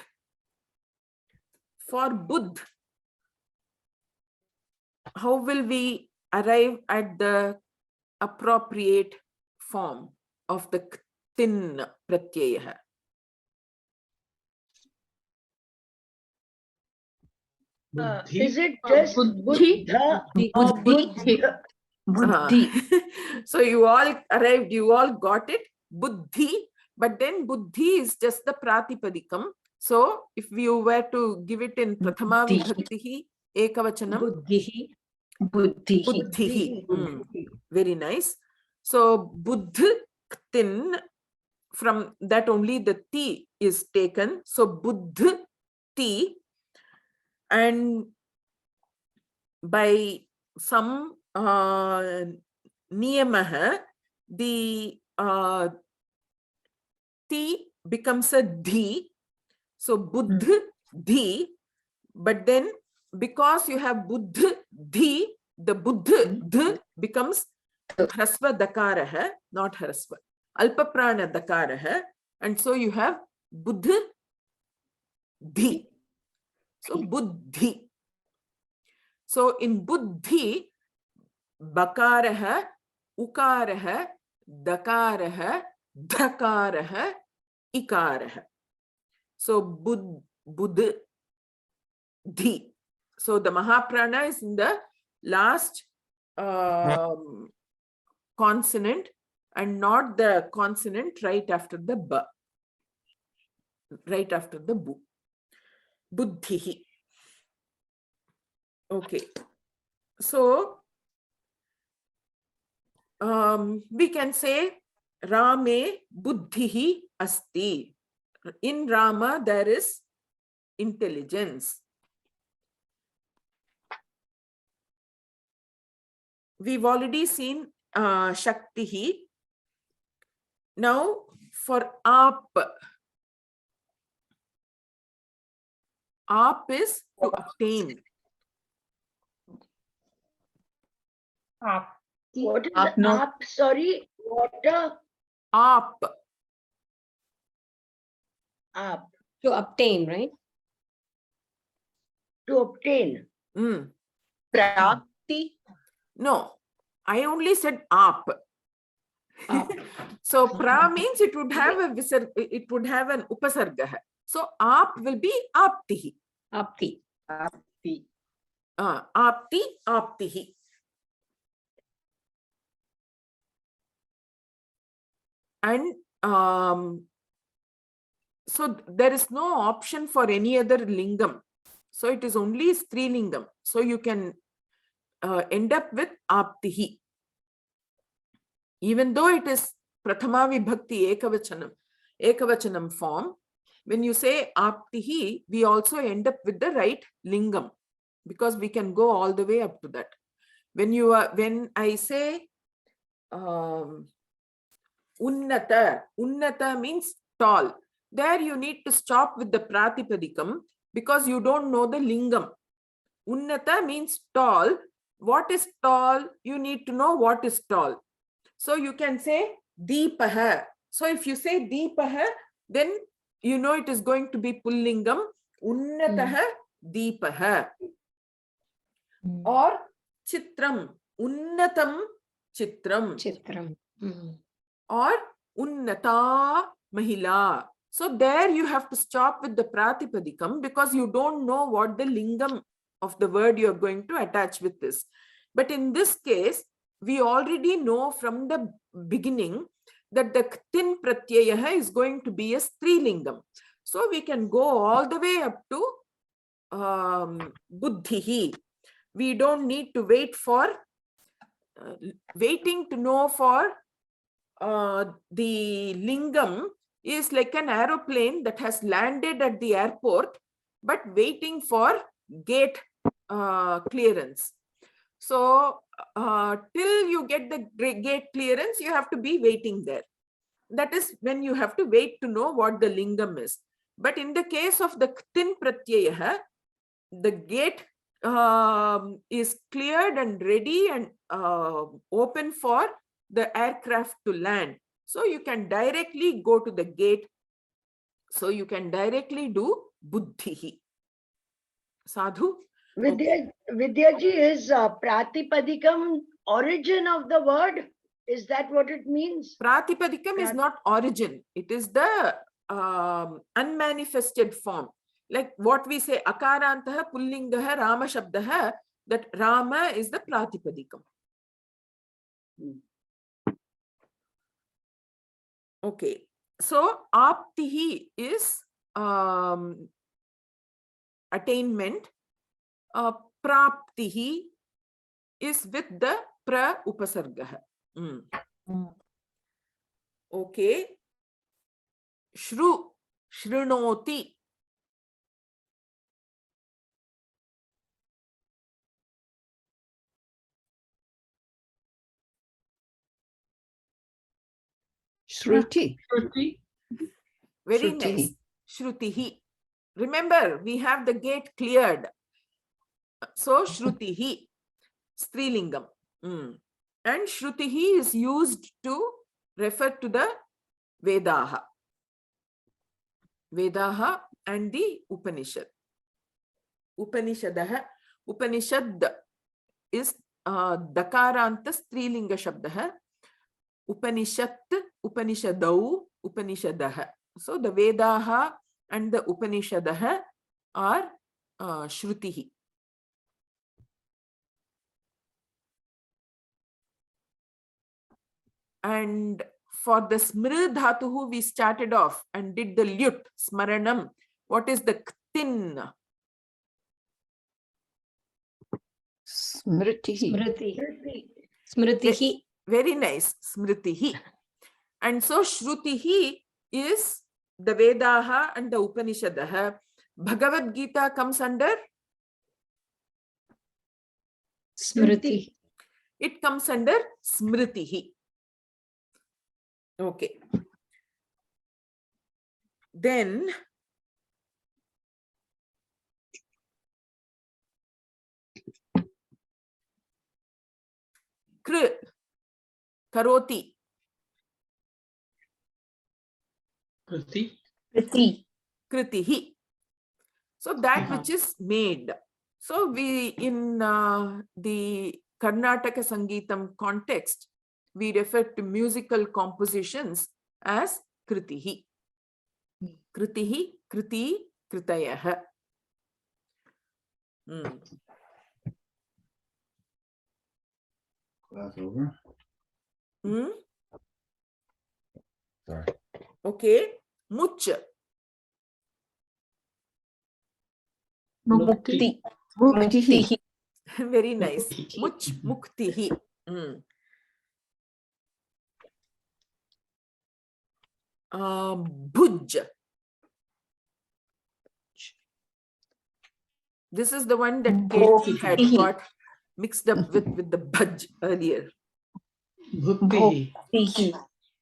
[SPEAKER 1] For Budh, how will we arrive at the appropriate form of the ktin pratyaya?
[SPEAKER 5] Is it just Buddha or Buddha?
[SPEAKER 8] Buddhi.
[SPEAKER 1] So you all arrived, you all got it, Buddhi, but then Buddhi is just the Pratipadikam. So if you were to give it in Prathama
[SPEAKER 7] Buddhihi.
[SPEAKER 1] Vibhaktihi, Ekavachanam,
[SPEAKER 7] Buddhihi. Buddhihi.
[SPEAKER 1] Buddhihi. Very nice. So Buddh ktin, from that only the ti is taken. So Buddh ti, and by some niyamah, the ti becomes a dhi. So Buddh dhi, but then because you have Buddh dhi, the Buddh dh becomes hrasva dakarah, not hrasva, alpaprana dakarah, and so you have Buddh dhi. So Buddhi. So in Buddhi, bakarah, ukarah, dakarah, dhakarah, ikarah. So Buddhi. So the Mahaprana is in the last consonant and not the consonant right after the ba, right after the bu. Buddhihi. Okay. So we can say Rame Buddhihi Asti. In Rama there is intelligence. We've already seen Shaktihi. Now for Aap. Aap is to obtain.
[SPEAKER 5] What is aap? Sorry, water.
[SPEAKER 1] Aap.
[SPEAKER 5] Aap.
[SPEAKER 7] To obtain, right?
[SPEAKER 5] To obtain.
[SPEAKER 2] Prapti.
[SPEAKER 1] No, I only said aap. So pra means it would have a it would have an upasarga. So aap will be aptihi.
[SPEAKER 7] Apti.
[SPEAKER 2] Apti.
[SPEAKER 1] Apti, aptihi. And so there is no option for any other lingam. So it is only strilingam. So you can end up with aptihi. Even though it is Prathama Vibhakti Ekavachanam form, when you say aptihi, we also end up with the right lingam, because we can go all the way up to that. When I say unnata, unnata means tall. There you need to stop with the pratipadikam because you don't know the lingam. Unnata means tall. What is tall? You need to know what is tall. So you can say deepaha. So if you say deepaha, then you know it is going to be pullingam. Unnataha deepaha. Or chitram. Unnatam chitram.
[SPEAKER 7] Chitram.
[SPEAKER 1] Or unnata mahila. So there you have to stop with the pratipadikam because you don't know what the lingam of the word you are going to attach with this. But in this case, we already know from the beginning that the ktin pratyaya is going to be a strilingam. So we can go all the way up to buddhihi. We don't need to wait for waiting to know for the lingam is like an aeroplane that has landed at the airport but waiting for gate clearance. So till you get the gate clearance, you have to be waiting there. That is when you have to wait to know what the lingam is. But in the case of the ktin pratyaya, the gate is cleared and ready and open for the aircraft to land. So you can directly go to the gate. So you can directly do buddhihi. Sadhu?
[SPEAKER 5] Vidyaji, is pratipadikam origin of the word? Is that what it means?
[SPEAKER 1] Pratipadikam is not origin. It is the unmanifested form. Like what we say, akarantaha pullingaha rama shabdaha, that Rama is the pratipadikam. Okay. So aptihi is attainment. Praptihi is with the pra upasargah. Okay. Shru, shrunoti.
[SPEAKER 2] Shruti.
[SPEAKER 3] Shruti.
[SPEAKER 1] Very
[SPEAKER 2] Shruti.
[SPEAKER 1] nice. Shrutihi. Remember, we have the gate cleared. So, Shrutihi, Strilingam. And Shrutihi is used to refer to the Vedaha. Vedaha and the Upanishad. Upanishadaha. Upanishad is Dakaranta Strilinga Shabdaha. Upanishat, Upanishadau, Upanishadaha. So the Vedaha and the Upanishadaha are Shrutihi. And for the Smr Dhatuhu, we started off and did the Lyut, Smaranam. What is the ktin?
[SPEAKER 2] Smritihi.
[SPEAKER 7] Smritihi.
[SPEAKER 1] Very nice. Smritihi. And so Shrutihi is the Vedaha and the Upanishadaha. Bhagavad Gita comes under?
[SPEAKER 7] Smriti.
[SPEAKER 1] It comes under Smritihi. Okay. Then Kr, Karoti.
[SPEAKER 4] Kriti.
[SPEAKER 1] Kritihi. So that which is made. So we in the Karnataka Sangeetam context, we refer to musical compositions as Kritihi. Kritihi, Kriti, Kritayah.
[SPEAKER 9] Class over. Sorry.
[SPEAKER 1] Okay. Much.
[SPEAKER 3] Mukti.
[SPEAKER 2] Muktihi.
[SPEAKER 1] Very nice. Much Muktihi. Bhuj. This is the one that Katie had got mixed up with the Bhaj earlier.
[SPEAKER 4] Bhuktihi.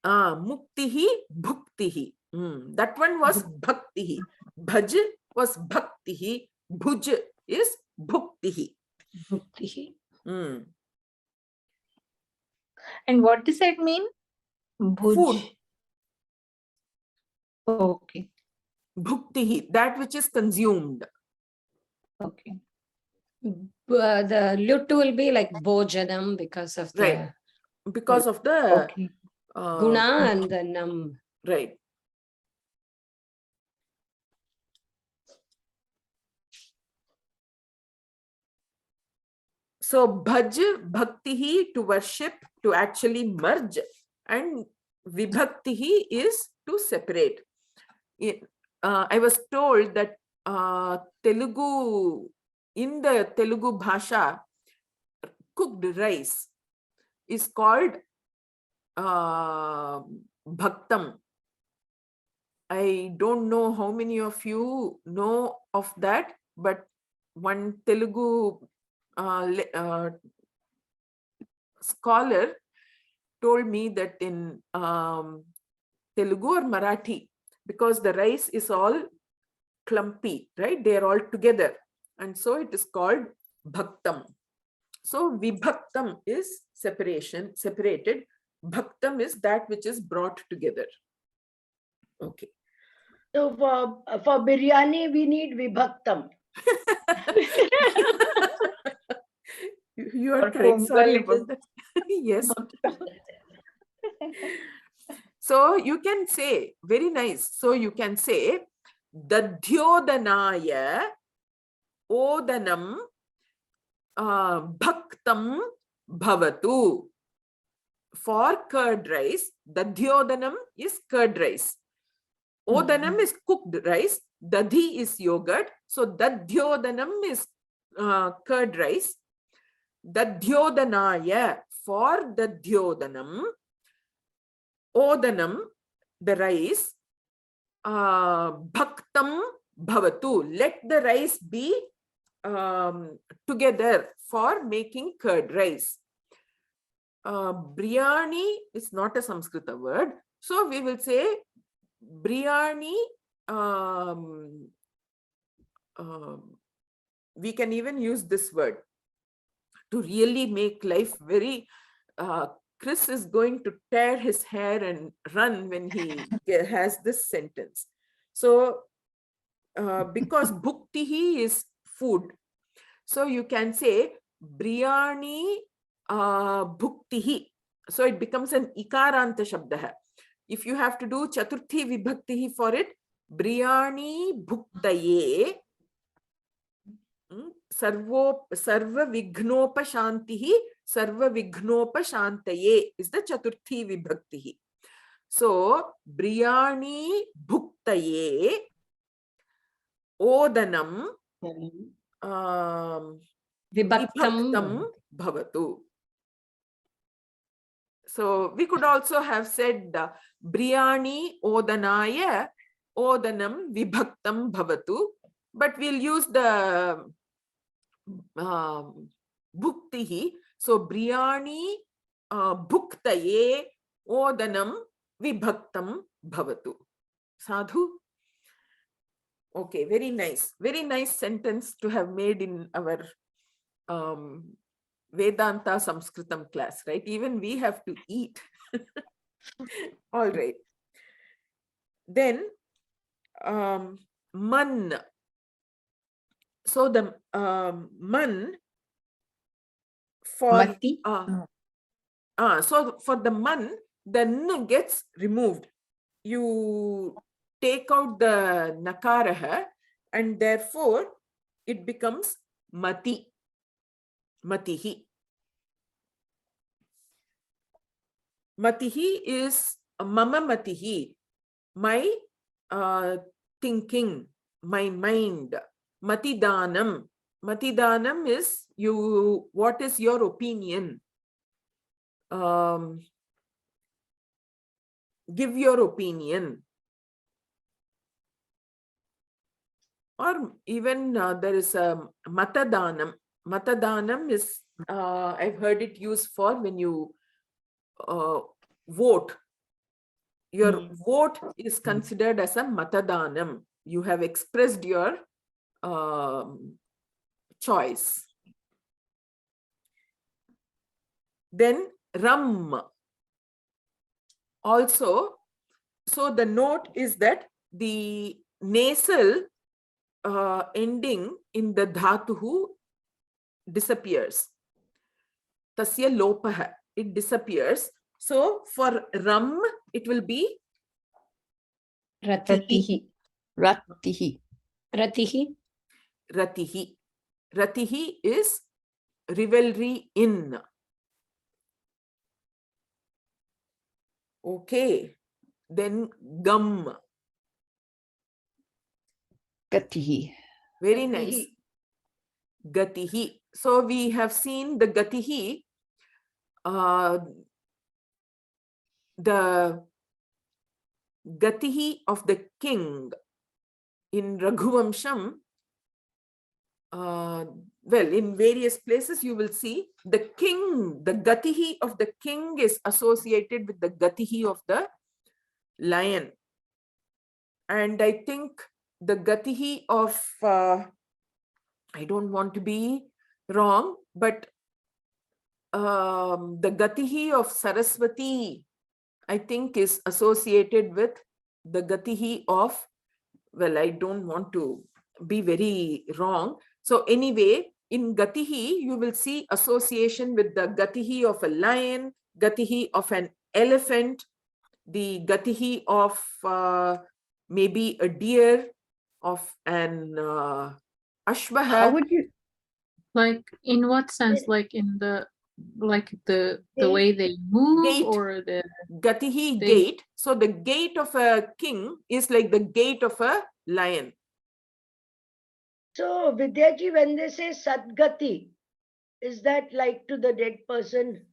[SPEAKER 1] Muktihi, Bhuktihi. That one was Bhaktihi. Bhaj was Bhaktihi. Bhuj is Bhuktihi.
[SPEAKER 8] And what does that mean?
[SPEAKER 1] Food.
[SPEAKER 8] Okay.
[SPEAKER 1] Bhuktihi, that which is consumed.
[SPEAKER 8] Okay.
[SPEAKER 7] The Lut will be like Bhojanam because of the
[SPEAKER 1] Right. Because of the
[SPEAKER 8] Okay.
[SPEAKER 7] Guna and the Nam.
[SPEAKER 1] right. So bhaj, bhaktihi, to worship, to actually merge, and vibhaktihi is to separate. I was told that Telugu, in the Telugu bhasha, cooked rice is called bhaktam. I don't know how many of you know of that, but one Telugu scholar told me that in Telugu or Marathi, because the rice is all clumpy, right? They are all together. And so it is called bhaktam. So vibhaktam is separated. Bhaktam is that which is brought together. Okay.
[SPEAKER 5] So for biryani, we need vibhaktam.
[SPEAKER 1] You are
[SPEAKER 8] Or
[SPEAKER 1] correct. Sorry
[SPEAKER 8] pongal,
[SPEAKER 1] about that. Yes. So you can say, very nice. So you can say, Dadhyodanaya Odanam Bhaktam Bhavatu. For curd rice, Dadhyodanam is curd rice. Odanam is cooked rice. Dadhi is yogurt. So Dadhyodanam is curd rice. Dadhyodanaya, for Dadhyodanam. Odanam, the rice. Bhaktam bhavatu. Let the rice be together for making curd rice. Biryani is not a Sanskrita word. So we will say biryani. We can even use this word to really make life very. Chris is going to tear his hair and run when he has this sentence. So because bhuktihi is food, so you can say biryani bhuktihi. So it becomes an ikaranta shabdah. If you have to do chaturthi vibhaktihi for it, biryani bhuktaye sarva vignopashantihi sarva vignopashantaye is the chaturthi vibhaktihi. So biryani bhuktaye odanam vibhaktam bhavatu. So we could also have said biryani odanaya odanam vibhaktam bhavatu, but we'll use the bhuktihi. So biryani bhuktaye odanam vibhaktam bhavatu. Sadhu? Okay, very nice. Very nice sentence to have made in our Vedanta Sanskritam class, right? Even we have to eat. All right. Then man. So the man for
[SPEAKER 2] Mati?
[SPEAKER 1] so for the man, the n gets removed. You take out the nakaraha and therefore it becomes mati. Matihi. Matihi is mama matihi, my thinking, my mind. Matidanam. Matidanam is you. What is your opinion? Give your opinion. Or even there is a matadanam. Matadanam is, I've heard it used for when you vote. Your vote is considered as a matadanam. You have expressed your choice. Then ram. Also, so the note is that the nasal ending in the dhatuhu disappears. Tasya lopaha. It disappears. So for ram, it will be
[SPEAKER 7] Ratihi.
[SPEAKER 2] Ratihi.
[SPEAKER 7] Ratihi.
[SPEAKER 1] Ratihi. Ratihi is rivalry in. Okay. Then gum.
[SPEAKER 2] Gatihi.
[SPEAKER 1] Very nice. Gatihi. So we have seen the gatihi. The gatihi of the king in Raghuvamsham. Well, in various places you will see the king, the gatihi of the king is associated with the gatihi of the lion. And I think the gatihi of, I don't want to be wrong, but the gatihi of Saraswati, I think is associated with the gatihi of, well, I don't want to be very wrong. So anyway, in gatihi, you will see association with the gatihi of a lion, gatihi of an elephant, the gatihi of maybe a deer, of an ashvaha.
[SPEAKER 2] How would you?
[SPEAKER 3] Like in what sense? Like in the like the
[SPEAKER 5] Gate.
[SPEAKER 3] way they move
[SPEAKER 1] Gait.
[SPEAKER 3] or the
[SPEAKER 1] Gatihi,
[SPEAKER 3] They-
[SPEAKER 1] gait. So the gait of a king is like the gait of a lion.
[SPEAKER 5] So, Vidyaji, when they say Sadgati, is that like to the dead person?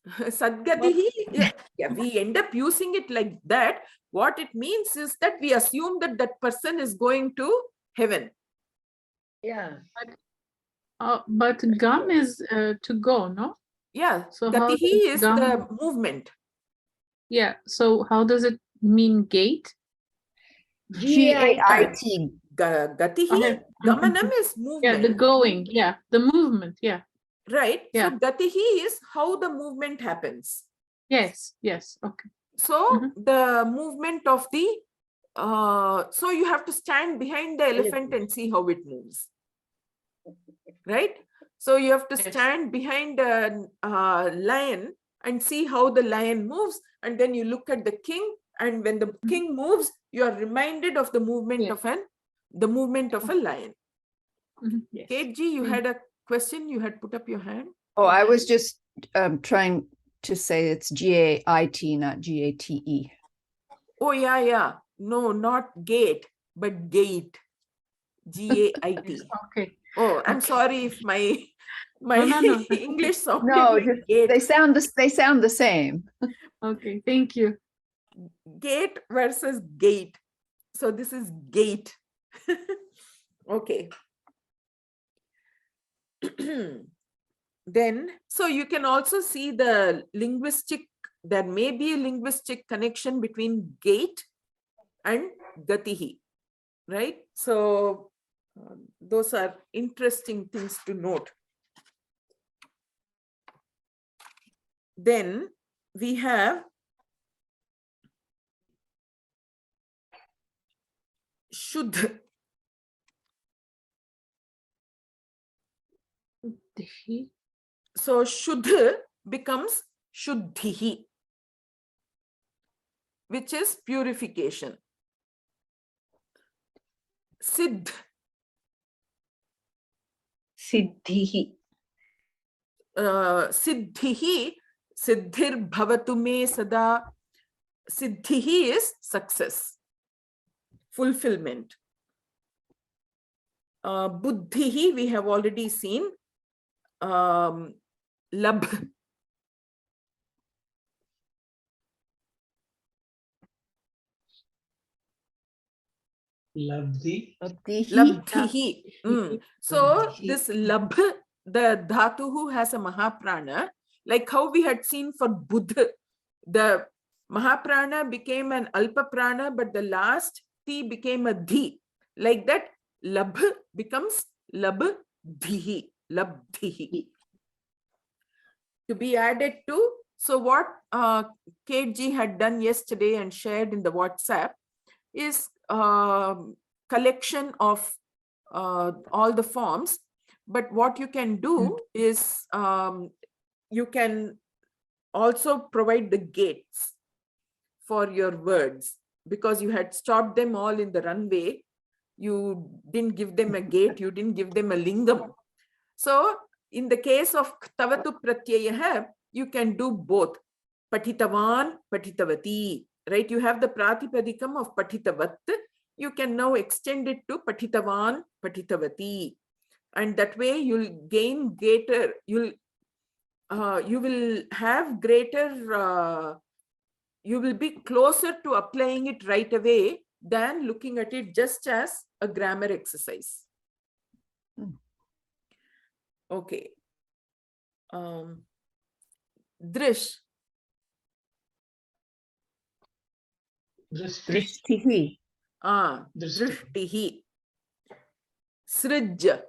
[SPEAKER 1] Sadgatihi, yeah, we end up using it like that. What it means is that we assume that that person is going to heaven.
[SPEAKER 5] Yeah.
[SPEAKER 3] but gam is to go, no?
[SPEAKER 1] Yeah,
[SPEAKER 3] So how
[SPEAKER 1] gatihi
[SPEAKER 3] does
[SPEAKER 1] is
[SPEAKER 3] gam-
[SPEAKER 1] the movement.
[SPEAKER 3] Yeah. So how does it mean gait?
[SPEAKER 2] G-A-I-T.
[SPEAKER 1] Gatihi, gamanam is
[SPEAKER 3] Yeah, the
[SPEAKER 1] movement,
[SPEAKER 3] going. Yeah, the movement. Yeah.
[SPEAKER 1] right?
[SPEAKER 3] Yeah.
[SPEAKER 1] So gatihi is how the movement happens.
[SPEAKER 3] Yes. Yes. Okay.
[SPEAKER 1] So the movement of the, so you have to stand behind the elephant and see how it moves, right? So you have to
[SPEAKER 3] Yes.
[SPEAKER 1] stand behind a lion and see how the lion moves, and then you look at the king, and when the king moves, you are reminded of the movement
[SPEAKER 3] Yes.
[SPEAKER 1] of a lion.
[SPEAKER 3] Yes.
[SPEAKER 1] Kate G, you had a question, you had put up your hand.
[SPEAKER 2] Oh, I was just trying to say it's G-A-I-T, not G-A-T-E.
[SPEAKER 1] Oh, yeah. No, not gate, but gate. G-A-I-T.
[SPEAKER 3] Okay.
[SPEAKER 1] Oh, I'm
[SPEAKER 3] Okay.
[SPEAKER 1] sorry if my
[SPEAKER 3] No.
[SPEAKER 1] English sounded
[SPEAKER 2] No,
[SPEAKER 1] like
[SPEAKER 2] just,
[SPEAKER 1] gate.
[SPEAKER 2] they sound the same.
[SPEAKER 3] Okay. Thank you.
[SPEAKER 1] Gate versus gate. So this is gate. Okay. Then, so you can also see the linguistic, there may be a linguistic connection between gate and gatihi, right? So those are interesting things to note. Then we have Shuddh.
[SPEAKER 3] Dihi.
[SPEAKER 1] So Shuddh becomes Shuddhihi, which is purification. Siddh,
[SPEAKER 8] Siddhihi.
[SPEAKER 1] Siddhihi, Siddhir bhavatu me sada. Siddhihi is success, fulfillment. Buddhihi, we have already seen. Labh.
[SPEAKER 4] Labdhi.
[SPEAKER 1] Labdhihi. So
[SPEAKER 4] Labdhihi.
[SPEAKER 1] this labh, the dhatuhu has a mahaprana, like how we had seen for buddha. The mahaprana became an alpa prana, but the last ti became a dhi. Like that, labh becomes labdhihi, labdhihi. To be added to, so what Kate G had done yesterday and shared in the WhatsApp is collection of all the forms. But what you can do is you can also provide the gates for your words, because you had stopped them all in the runway. You didn't give them a gate, you didn't give them a lingam. So in the case of tavatu pratyayah, you can do both. Patitavan, patitavati, right? You have the pratipadikam of patitavat. You can now extend it to patitavan, patitavati. And that way you'll gain greater, you will have greater, you will be closer to applying it right away than looking at it just as a grammar exercise. Okay. Drish.
[SPEAKER 4] Drishti.
[SPEAKER 2] Drishtihi.
[SPEAKER 1] Drishtihi. Srij.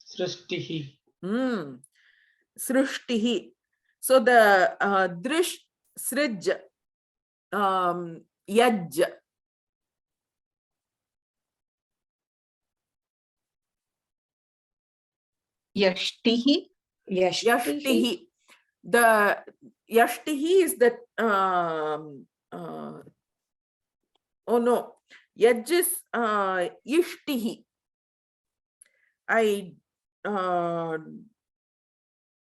[SPEAKER 4] Srishtihi.
[SPEAKER 1] Srishtihi. So the drish, srij, yaj.
[SPEAKER 8] Yashtihi.
[SPEAKER 1] Yashtihi. The yashtihi is the oh no, yaj is ishtihi. I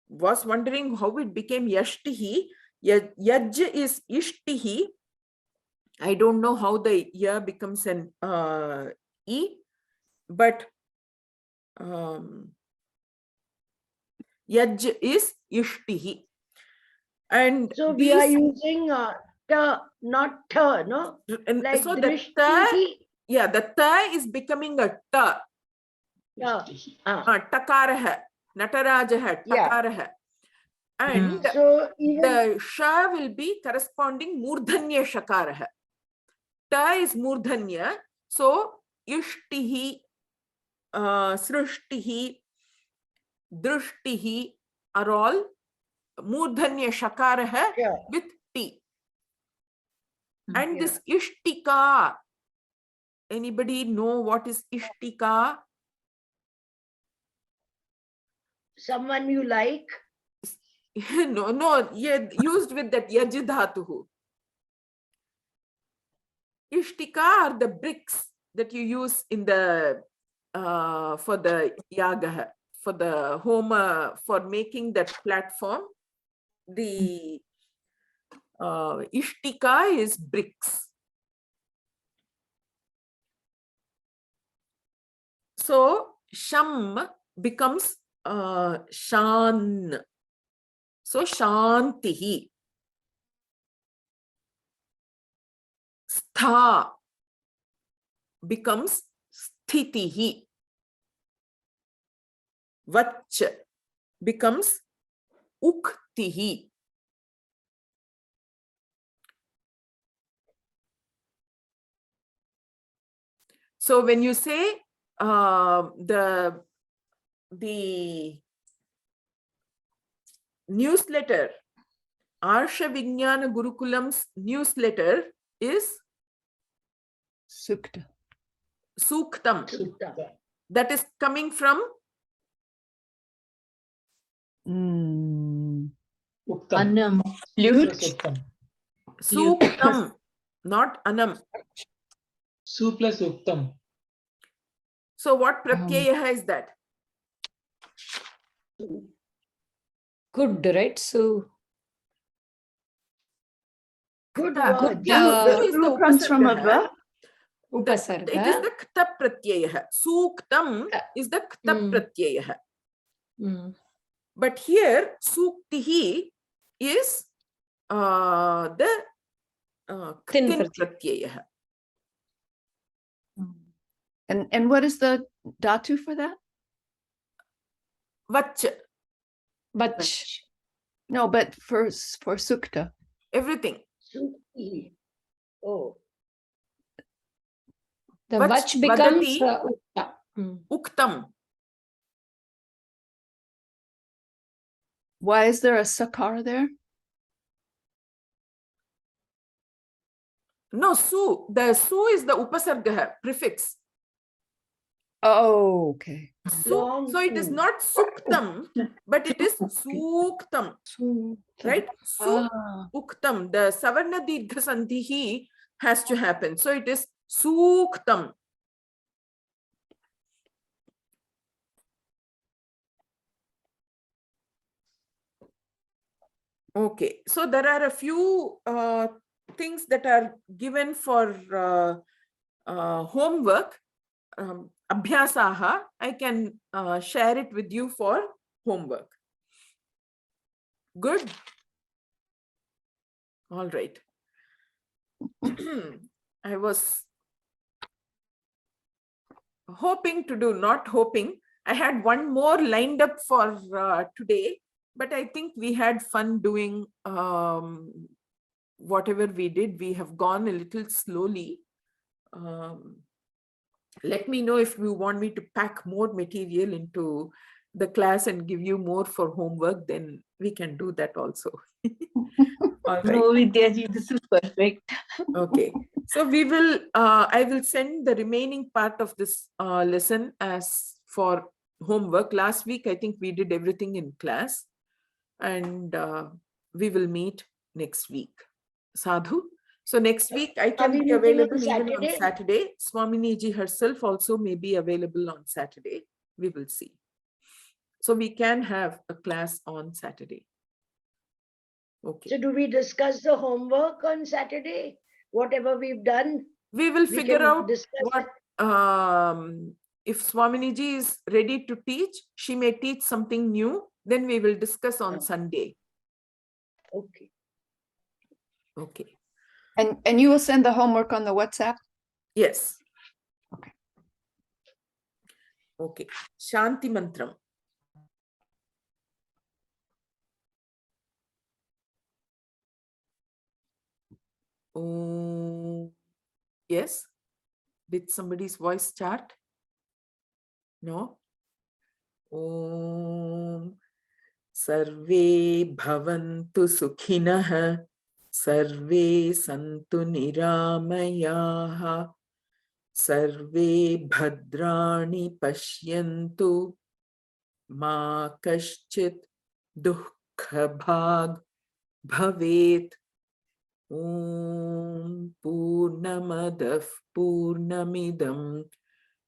[SPEAKER 1] was wondering how it became yashtihi. Yaj is ishtihi. I don't know how the ya becomes an e, but yaj is ishtihi. And
[SPEAKER 5] So we are using ta, not ta, no? Like
[SPEAKER 1] so the ta,
[SPEAKER 5] drishtihi.
[SPEAKER 1] yeah, the ta is becoming a ta.
[SPEAKER 5] Yeah.
[SPEAKER 1] Takaraha, Natarajaha,
[SPEAKER 5] Yeah.
[SPEAKER 1] Takaraha. And
[SPEAKER 5] So even
[SPEAKER 1] the sha will be corresponding murdhanya shakaraha. Ta is murdhanya. So ishtihi, srushtihi, drushtihi are all murdhanya shakaraha with T. And this ishtika, anybody know what is ishtika?
[SPEAKER 5] someone you like.
[SPEAKER 1] No, yeah, used with that yajidhatuhu. Ishtika are the bricks that you use in the for the yaga, for the home, for making that platform. The ishtika is bricks. So sham becomes shan. So shantihi. Stha becomes sthitihi. Vach becomes uktihi. So when you say the newsletter, Arsha Vijnana Gurukulam's newsletter is
[SPEAKER 2] Sukta.
[SPEAKER 1] Suktam.
[SPEAKER 5] Sukta.
[SPEAKER 1] That is coming from
[SPEAKER 2] Mm.
[SPEAKER 4] Uktam.
[SPEAKER 8] Anam.
[SPEAKER 4] Plus Uktam.
[SPEAKER 1] Suktam, not Anam.
[SPEAKER 4] Su plus Uktam.
[SPEAKER 1] So what pratyaya is that?
[SPEAKER 7] Good, right? So
[SPEAKER 5] Good
[SPEAKER 1] Yeah,
[SPEAKER 5] word.
[SPEAKER 1] yeah, Su is the
[SPEAKER 2] Who comes from a
[SPEAKER 1] upasarga.
[SPEAKER 2] verb?
[SPEAKER 7] upasarga.
[SPEAKER 1] It is the kta pratyaya. Suktam is the kta pratyaya. But here suktihi is the
[SPEAKER 7] Tin
[SPEAKER 1] ktin
[SPEAKER 7] pratyaya.
[SPEAKER 1] pratyaya.
[SPEAKER 2] And what is the dhatu for that?
[SPEAKER 1] Vach,
[SPEAKER 7] Bach.
[SPEAKER 2] No, but for sukta.
[SPEAKER 1] everything.
[SPEAKER 5] Sukti. Oh.
[SPEAKER 7] The
[SPEAKER 1] Vach
[SPEAKER 7] vach becomes
[SPEAKER 1] vadati.
[SPEAKER 7] ukta.
[SPEAKER 1] Uktam.
[SPEAKER 2] Why is there a sakar there?
[SPEAKER 1] No, su. The su is the upasarga prefix.
[SPEAKER 2] Oh, okay.
[SPEAKER 1] Su,
[SPEAKER 5] Long
[SPEAKER 1] so it is
[SPEAKER 5] su.
[SPEAKER 1] not suktam, but it is suktam. Right? Su
[SPEAKER 2] Ah.
[SPEAKER 1] uktam. The savarna didgha sandhihi has to happen. So it is suktam. Okay, so there are a few things that are given for homework. Abhyasaha, I can share it with you for homework. Good. All right. I was hoping to do, not hoping. I had one more lined up for today, but I think we had fun doing whatever we did. We have gone a little slowly. Let me know if you want me to pack more material into the class and give you more for homework, then we can do that also. All right.
[SPEAKER 8] No, Vidyaji, this is perfect.
[SPEAKER 1] Okay, so we will, I will send the remaining part of this lesson as for homework. Last week, I think we did everything in class, and we will meet next week. Sadhu. So next week, I can
[SPEAKER 5] we
[SPEAKER 1] be
[SPEAKER 5] meeting on
[SPEAKER 1] available even on
[SPEAKER 5] Saturday?
[SPEAKER 1] Saturday. Swamini ji herself also may be available on Saturday. We will see. So So we can have a class on Saturday. Okay.
[SPEAKER 5] So do we discuss the homework on Saturday? Whatever we've done,
[SPEAKER 1] We will
[SPEAKER 5] we
[SPEAKER 1] figure
[SPEAKER 5] can
[SPEAKER 1] out
[SPEAKER 5] discuss
[SPEAKER 1] what, if Swaminiji is ready to teach, she may teach something new, then we will discuss on Sunday.
[SPEAKER 5] Okay.
[SPEAKER 1] Okay.
[SPEAKER 2] And you will send the homework on the WhatsApp?
[SPEAKER 1] Yes.
[SPEAKER 2] Okay.
[SPEAKER 1] Okay. Shanti Mantram. Yes. Did somebody's voice start? No. Om Sarve Bhavantu Sukhinah Sarve Santu Niramayaha Sarve Bhadrani Pashyantu Ma Kaschit Dukkha Bhag Bhavet. Om Purnamadah Purnamidam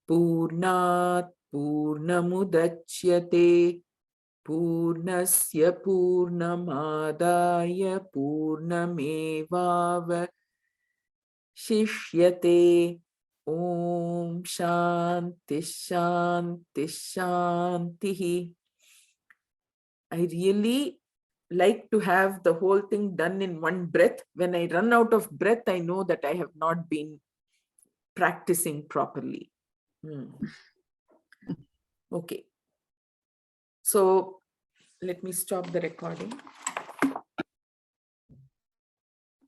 [SPEAKER 1] Purnat Purnamudachyate Purnasya Purnamadaya Purnamevava Shishyate. Om Shanti Shanti Shanti. I really like to have the whole thing done in one breath. When I run out of breath, I know that I have not been practicing properly. Okay. So let me stop the recording.